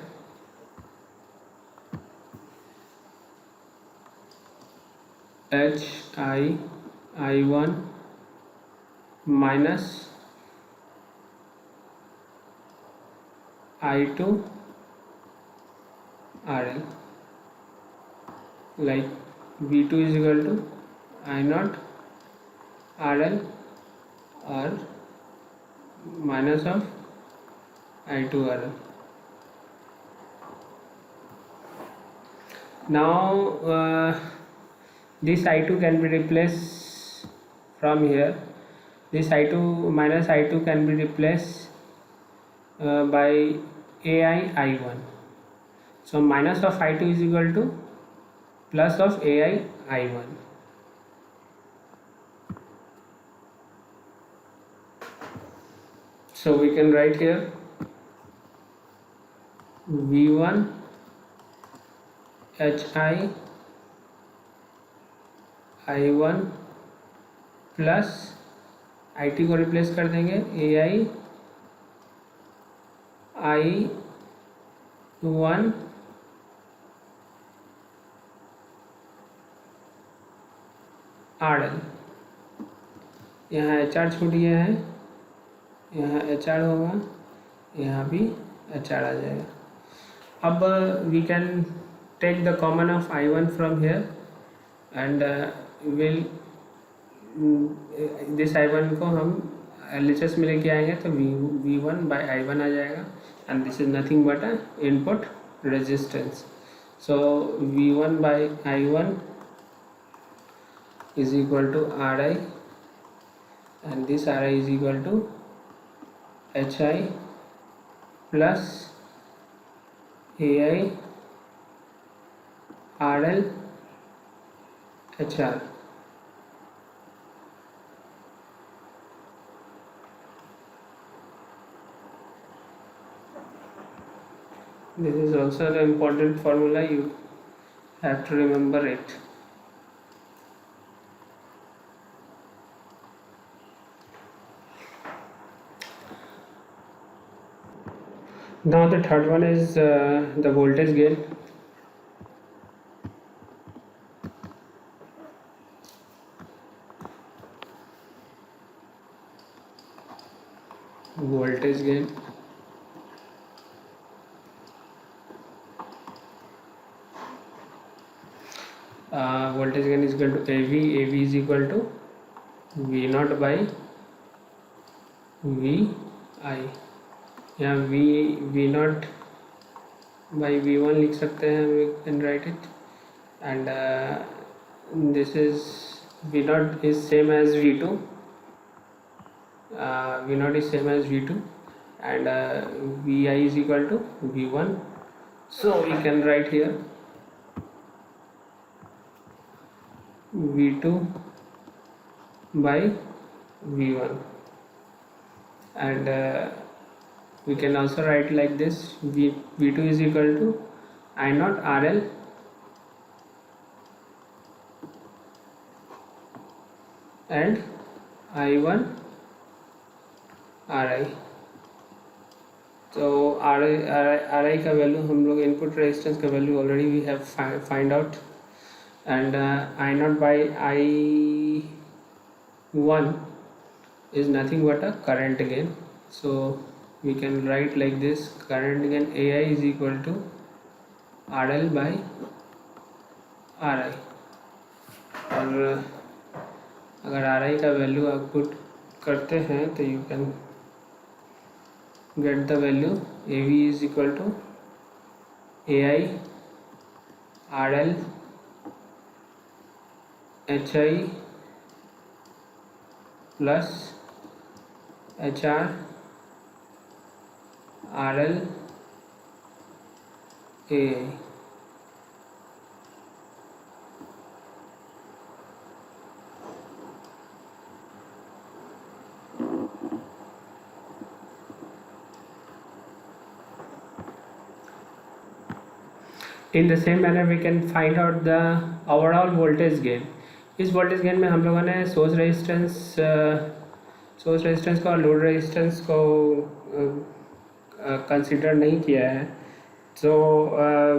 I1 minus I2 RL, like V2 is equal to I naught RL or minus of I2 RL. Now this I2 can be replaced from here. This I2 minus I2 can be replaced by AI I1. So minus of I2 is equal to plus of AI I1. So we can write here V1 HI I1 plus IT को replace कर देंगे AI I1 RL, यहाँ HR छूट गया है, यहाँ HR होगा, यहाँ भी HR आ जाएगा. अब we can take the common of I1 from here and will this I1 को हम LHS में लेके आएंगे तो V1 by I1 आ जाएगा, and this is nothing but a input resistance. So V1 by I1 is equal to Ri, and this Ri is equal to HI plus AI RL HR. This is also an important formula, you have to remember it. Now the third one is the voltage gain. Voltage gain is equal to AV is equal to V naught by VI. यहाँ V naught by V1 लिख सकते हैं, we can write it, and this is V naught is same as V2. V naught is same as V2, and VI is equal to V1. So we can write here V2 by V1, and we can also write like this, V2 is equal to I naught RL and I1 RI. तो RI का value हम लोग input resistance का value already we have find out, and I naught by I1 is nothing but a current gain. So we can write like this, current gain AI is equal to RL by RI. और अगर RI का value आप put करते हैं तो you can get the value AV is equal to AI RL HI plus HR RL AI. In the same manner we can find out the overall voltage gain. इस voltage gain में हम लोगों ने source resistance को और load resistance को consider नहीं किया है, so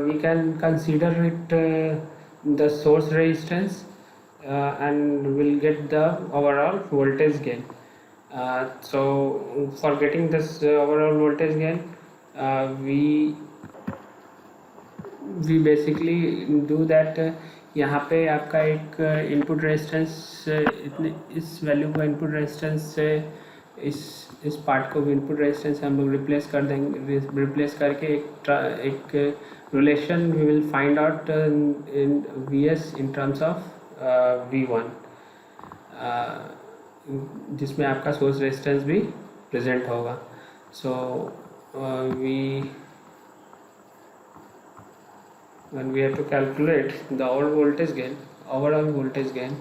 we can consider it the source resistance and we'll get the overall voltage gain. So for getting this overall voltage gain, we basically do that. यहाँ पे आपका एक इनपुट रेजिस्टेंस, इतने इस वैल्यू को इनपुट रेजिस्टेंस से इस part को भी इनपुट रेजिस्टेंस हम लोग रिप्लेस कर देंगे, रिप्लेस करके एक relation we will find out in Vs in terms of V1, जिसमें आपका सोर्स रेजिस्टेंस भी प्रेजेंट होगा. So when we have to calculate the overall voltage gain,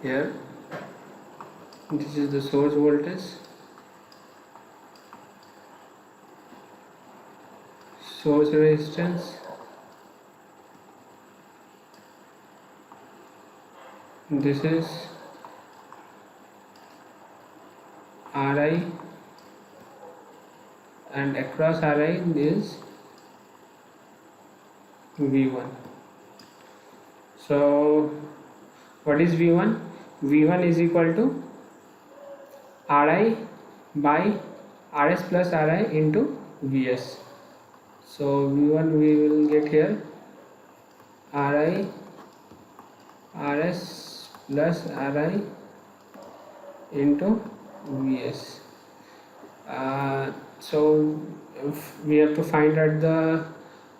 here this is the source voltage, source resistance, this is Ri, and across Ri is V1. So what is V1? V1 is equal to Ri by Rs plus Ri into Vs. So V1 we will get here Ri Rs plus Ri into Vs. So if we have to find out the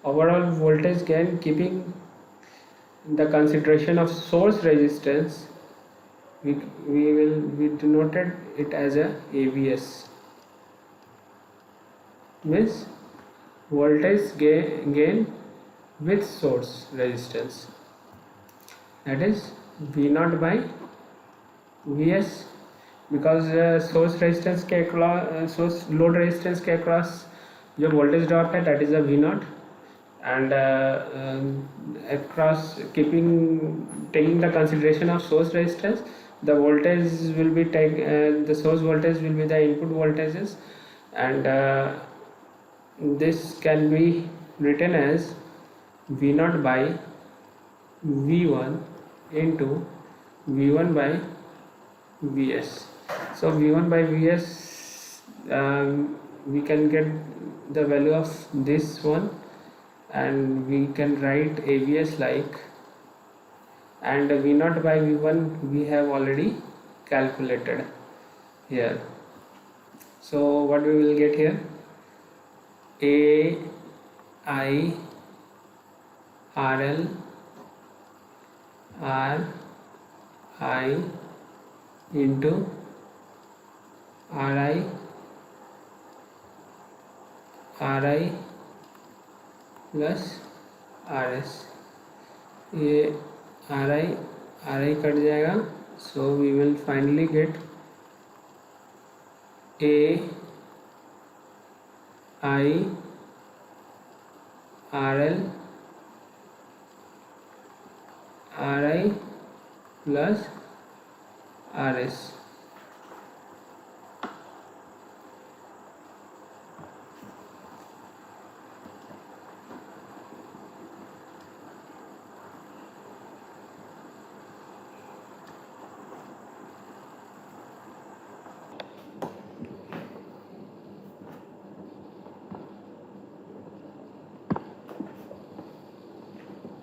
overall voltage gain keeping the consideration of source resistance, we denoted it as a AVS, means voltage gain with source resistance, that is V0 by Vs, because source resistance के across source load resistance के across जो voltage drop है that is a V0, and across taking the consideration of source resistance, the voltage will be the source voltage will be the input voltages, and this can be written as V0 by V1 into V1 by Vs. So V1 by Vs, we can get the value of this one, and we can write AVS like, and V0 by V1 we have already calculated here. So what we will get here, AI RL RI into RI plus RS, ये RI cut जाएगा, so we will finally get AI RL RI plus RS.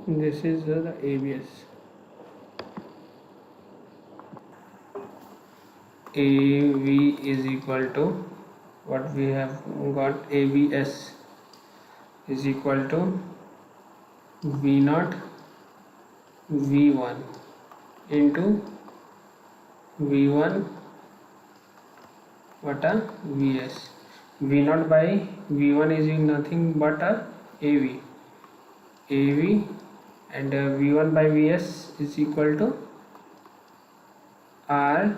This is the ABS. AV is equal to what we have got, ABS is equal to V0 V1 into V1 बटा Vs, V0 by V1 is nothing but a AV and V1 by Vs is equal to R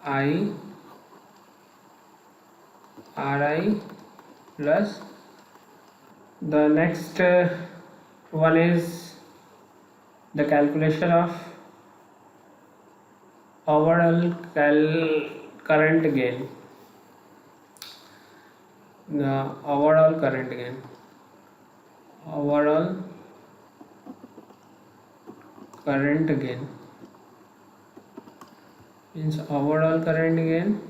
I plus the next one is the calculation of overall current gain. Overall current gain means overall current gain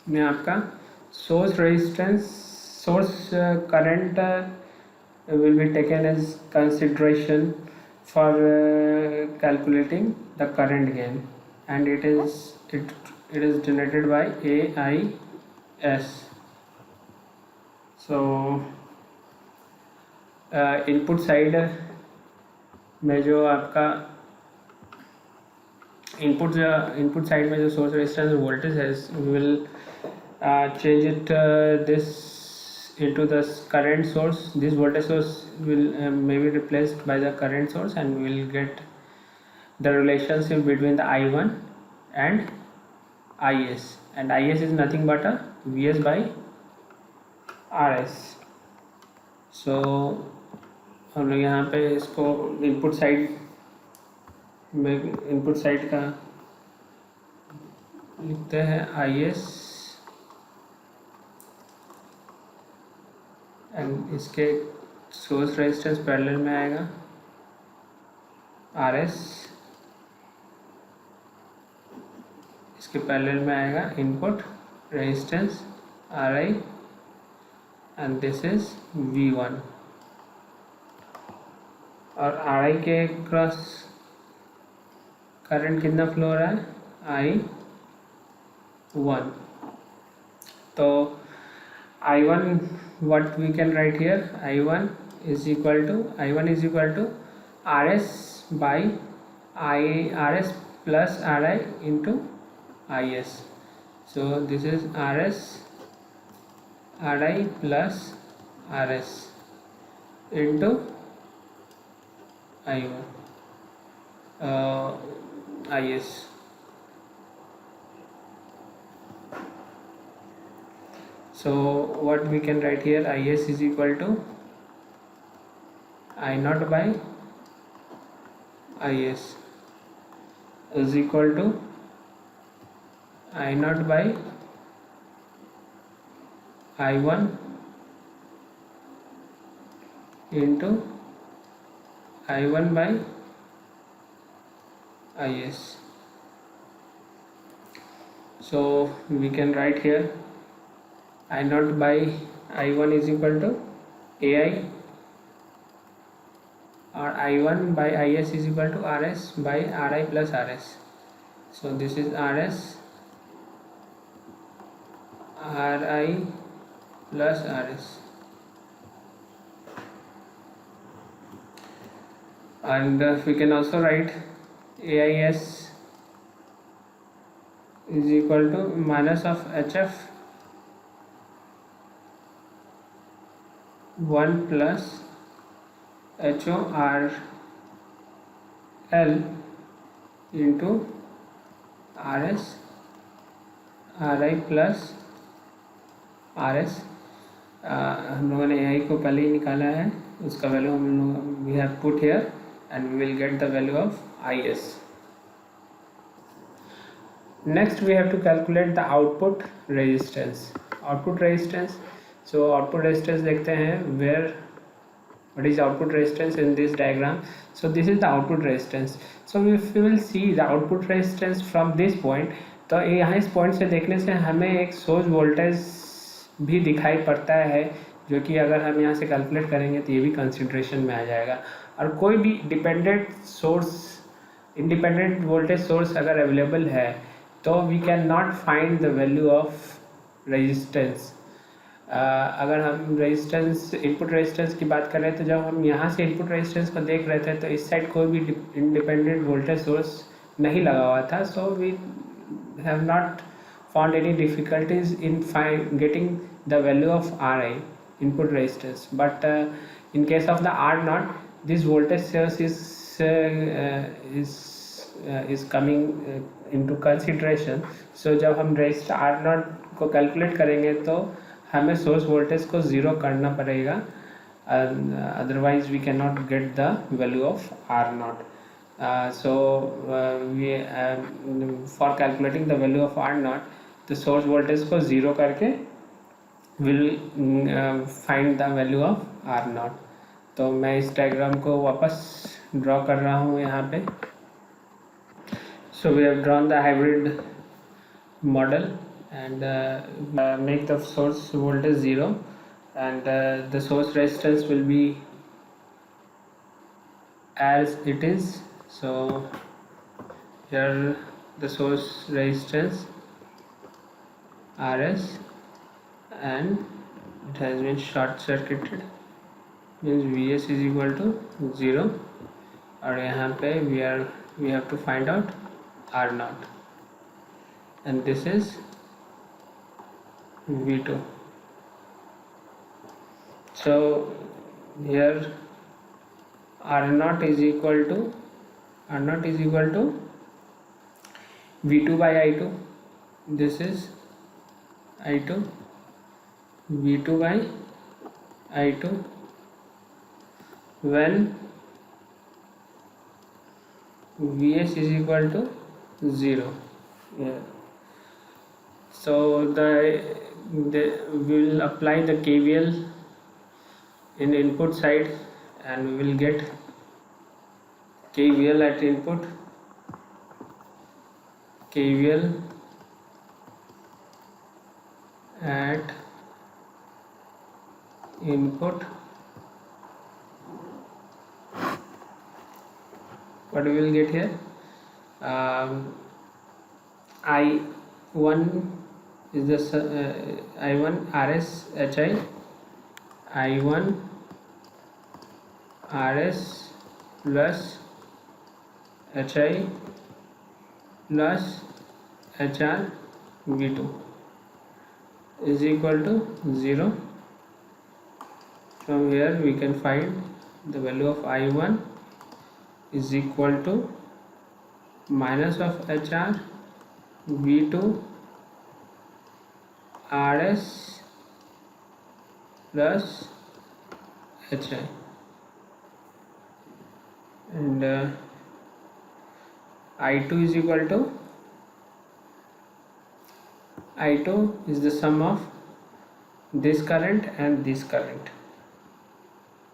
में आपका source resistance, source current will be taken as consideration for calculating the current gain, and it is generated by AIS. So input side में जो आपका input side में जो source resistance voltage है, will change it this into the current source. This voltage source will may be replaced by the current source, and we will get the relationship between the I1 and IS, and IS is nothing but a Vs by Rs. So हम लोग यहाँ पे इसको input side का लिखते हैं IS, and इसके source resistance parallel में आएगा RS, इसके पैरेलल में आएगा input resistance RI, and this is V1, और RI के क्रॉस करंट कितना फ्लो हो रहा है, I1. तो I1, what we can write here, I1 is equal to RS by RS plus RI into IS. So this is RS RI plus RS into I1 IS. So what we can write here, IS is equal to I0 by IS is equal to I0 by I1 into I1 by IS. So we can write here I0 by I1 is equal to AI, or I1 by IS is equal to RS by RI plus RS. So this is RS RI plus RS, and we can also write AIS is equal to minus of HF 1 plus HORL into RS RI plus RS. हम लोगों ने AI को पहले ही निकाला है, उसका value हम लोग we have put here, and we will get the value of IS. Next we have to calculate the output resistance. So output resistance देखते हैं, what is output resistance in this diagram. So this is the output resistance. So if we will see the output resistance from this point, तो यहाँ इस point से देखने से हमें एक सोर्स वोल्टेज भी दिखाई पड़ता है, जो कि अगर हम यहाँ से कैलकुलेट करेंगे तो ये भी कंसिडरेशन में आ जाएगा. और कोई भी इंडिपेंडेंट वोल्टेज सोर्स अगर अवेलेबल है तो we can not find the value of resistance. अगर हम रेजिस्टेंस इनपुट रेजिस्टेंस की बात कर रहे हैं तो जब हम यहाँ से इनपुट रेजिस्टेंस को देख रहे थे तो इस साइड कोई भी इंडिपेंडेंट वोल्टेज सोर्स नहीं लगा हुआ था, so we have not found any difficulties in getting the value of R I input resistance. But in case of the R naught, this voltage source is coming into consideration. So जब हम resistor R naught को calculate करेंगे तो हमें source voltage को zero करना पड़ेगा, otherwise we can not get the value of R naught. So we for calculating the value of R naught, तो सोर्स वोल्टेज को ज़ीरो करके will find the value of R naught. तो मैं इस diagram को वापस ड्रॉ कर रहा हूँ यहाँ पे. So we have drawn the hybrid model and make the source voltage 0 and the source resistance will be as it is. So here the source resistance RS and it has been short circuited, means Vs is equal to 0 और यहाँ पे we have to find out R naught and this is V2. So here R naught is equal to V2 by I2. This is I2, V2 by I2 when Vs is equal to 0. Yeah. So we will apply the KVL in input side and we will get KVL at input, KVL at input. What we will get here? I1 is the I1 RS HI, I1 RS plus HI plus HR V2 is equal to 0. From here we can find the value of I1 is equal to minus of HR V2 RS plus HI and I2 is equal to I2 is the sum of this current and this current,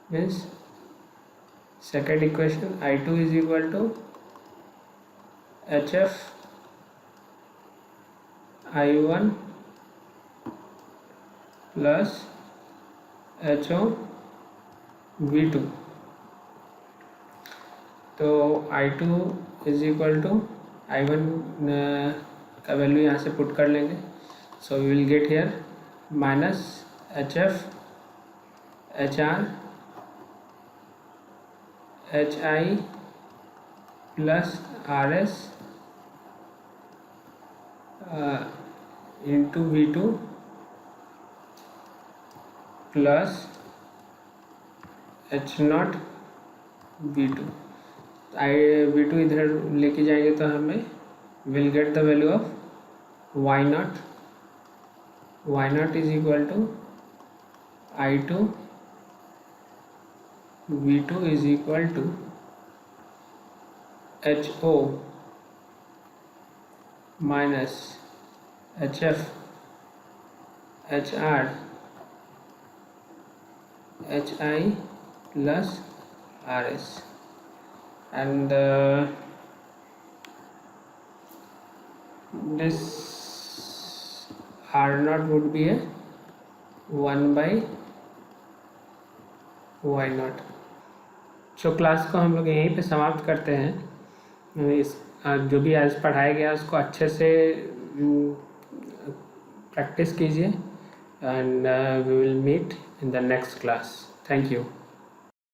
means second equation I2 is equal to HF I1 plus HO V2. तो I2 is equal to I1 का value यहाँ से put कर लेंगे. So we will get here minus HF HR HI plus RS into V2 plus H0 V2. V2 इधर लेके जाएंगे तो हमें will get the value of Y0. Y0 is equal to I2 V2 is equal to HO minus HF HR HI plus RS and this R0 would be a 1 by Y0. तो class को हम लोग यहीं पे समाप्त करते हैं. इस जो भी आज पढ़ाया गया उसको अच्छे से प्रैक्टिस कीजिए and we will meet in the next class. Thank you.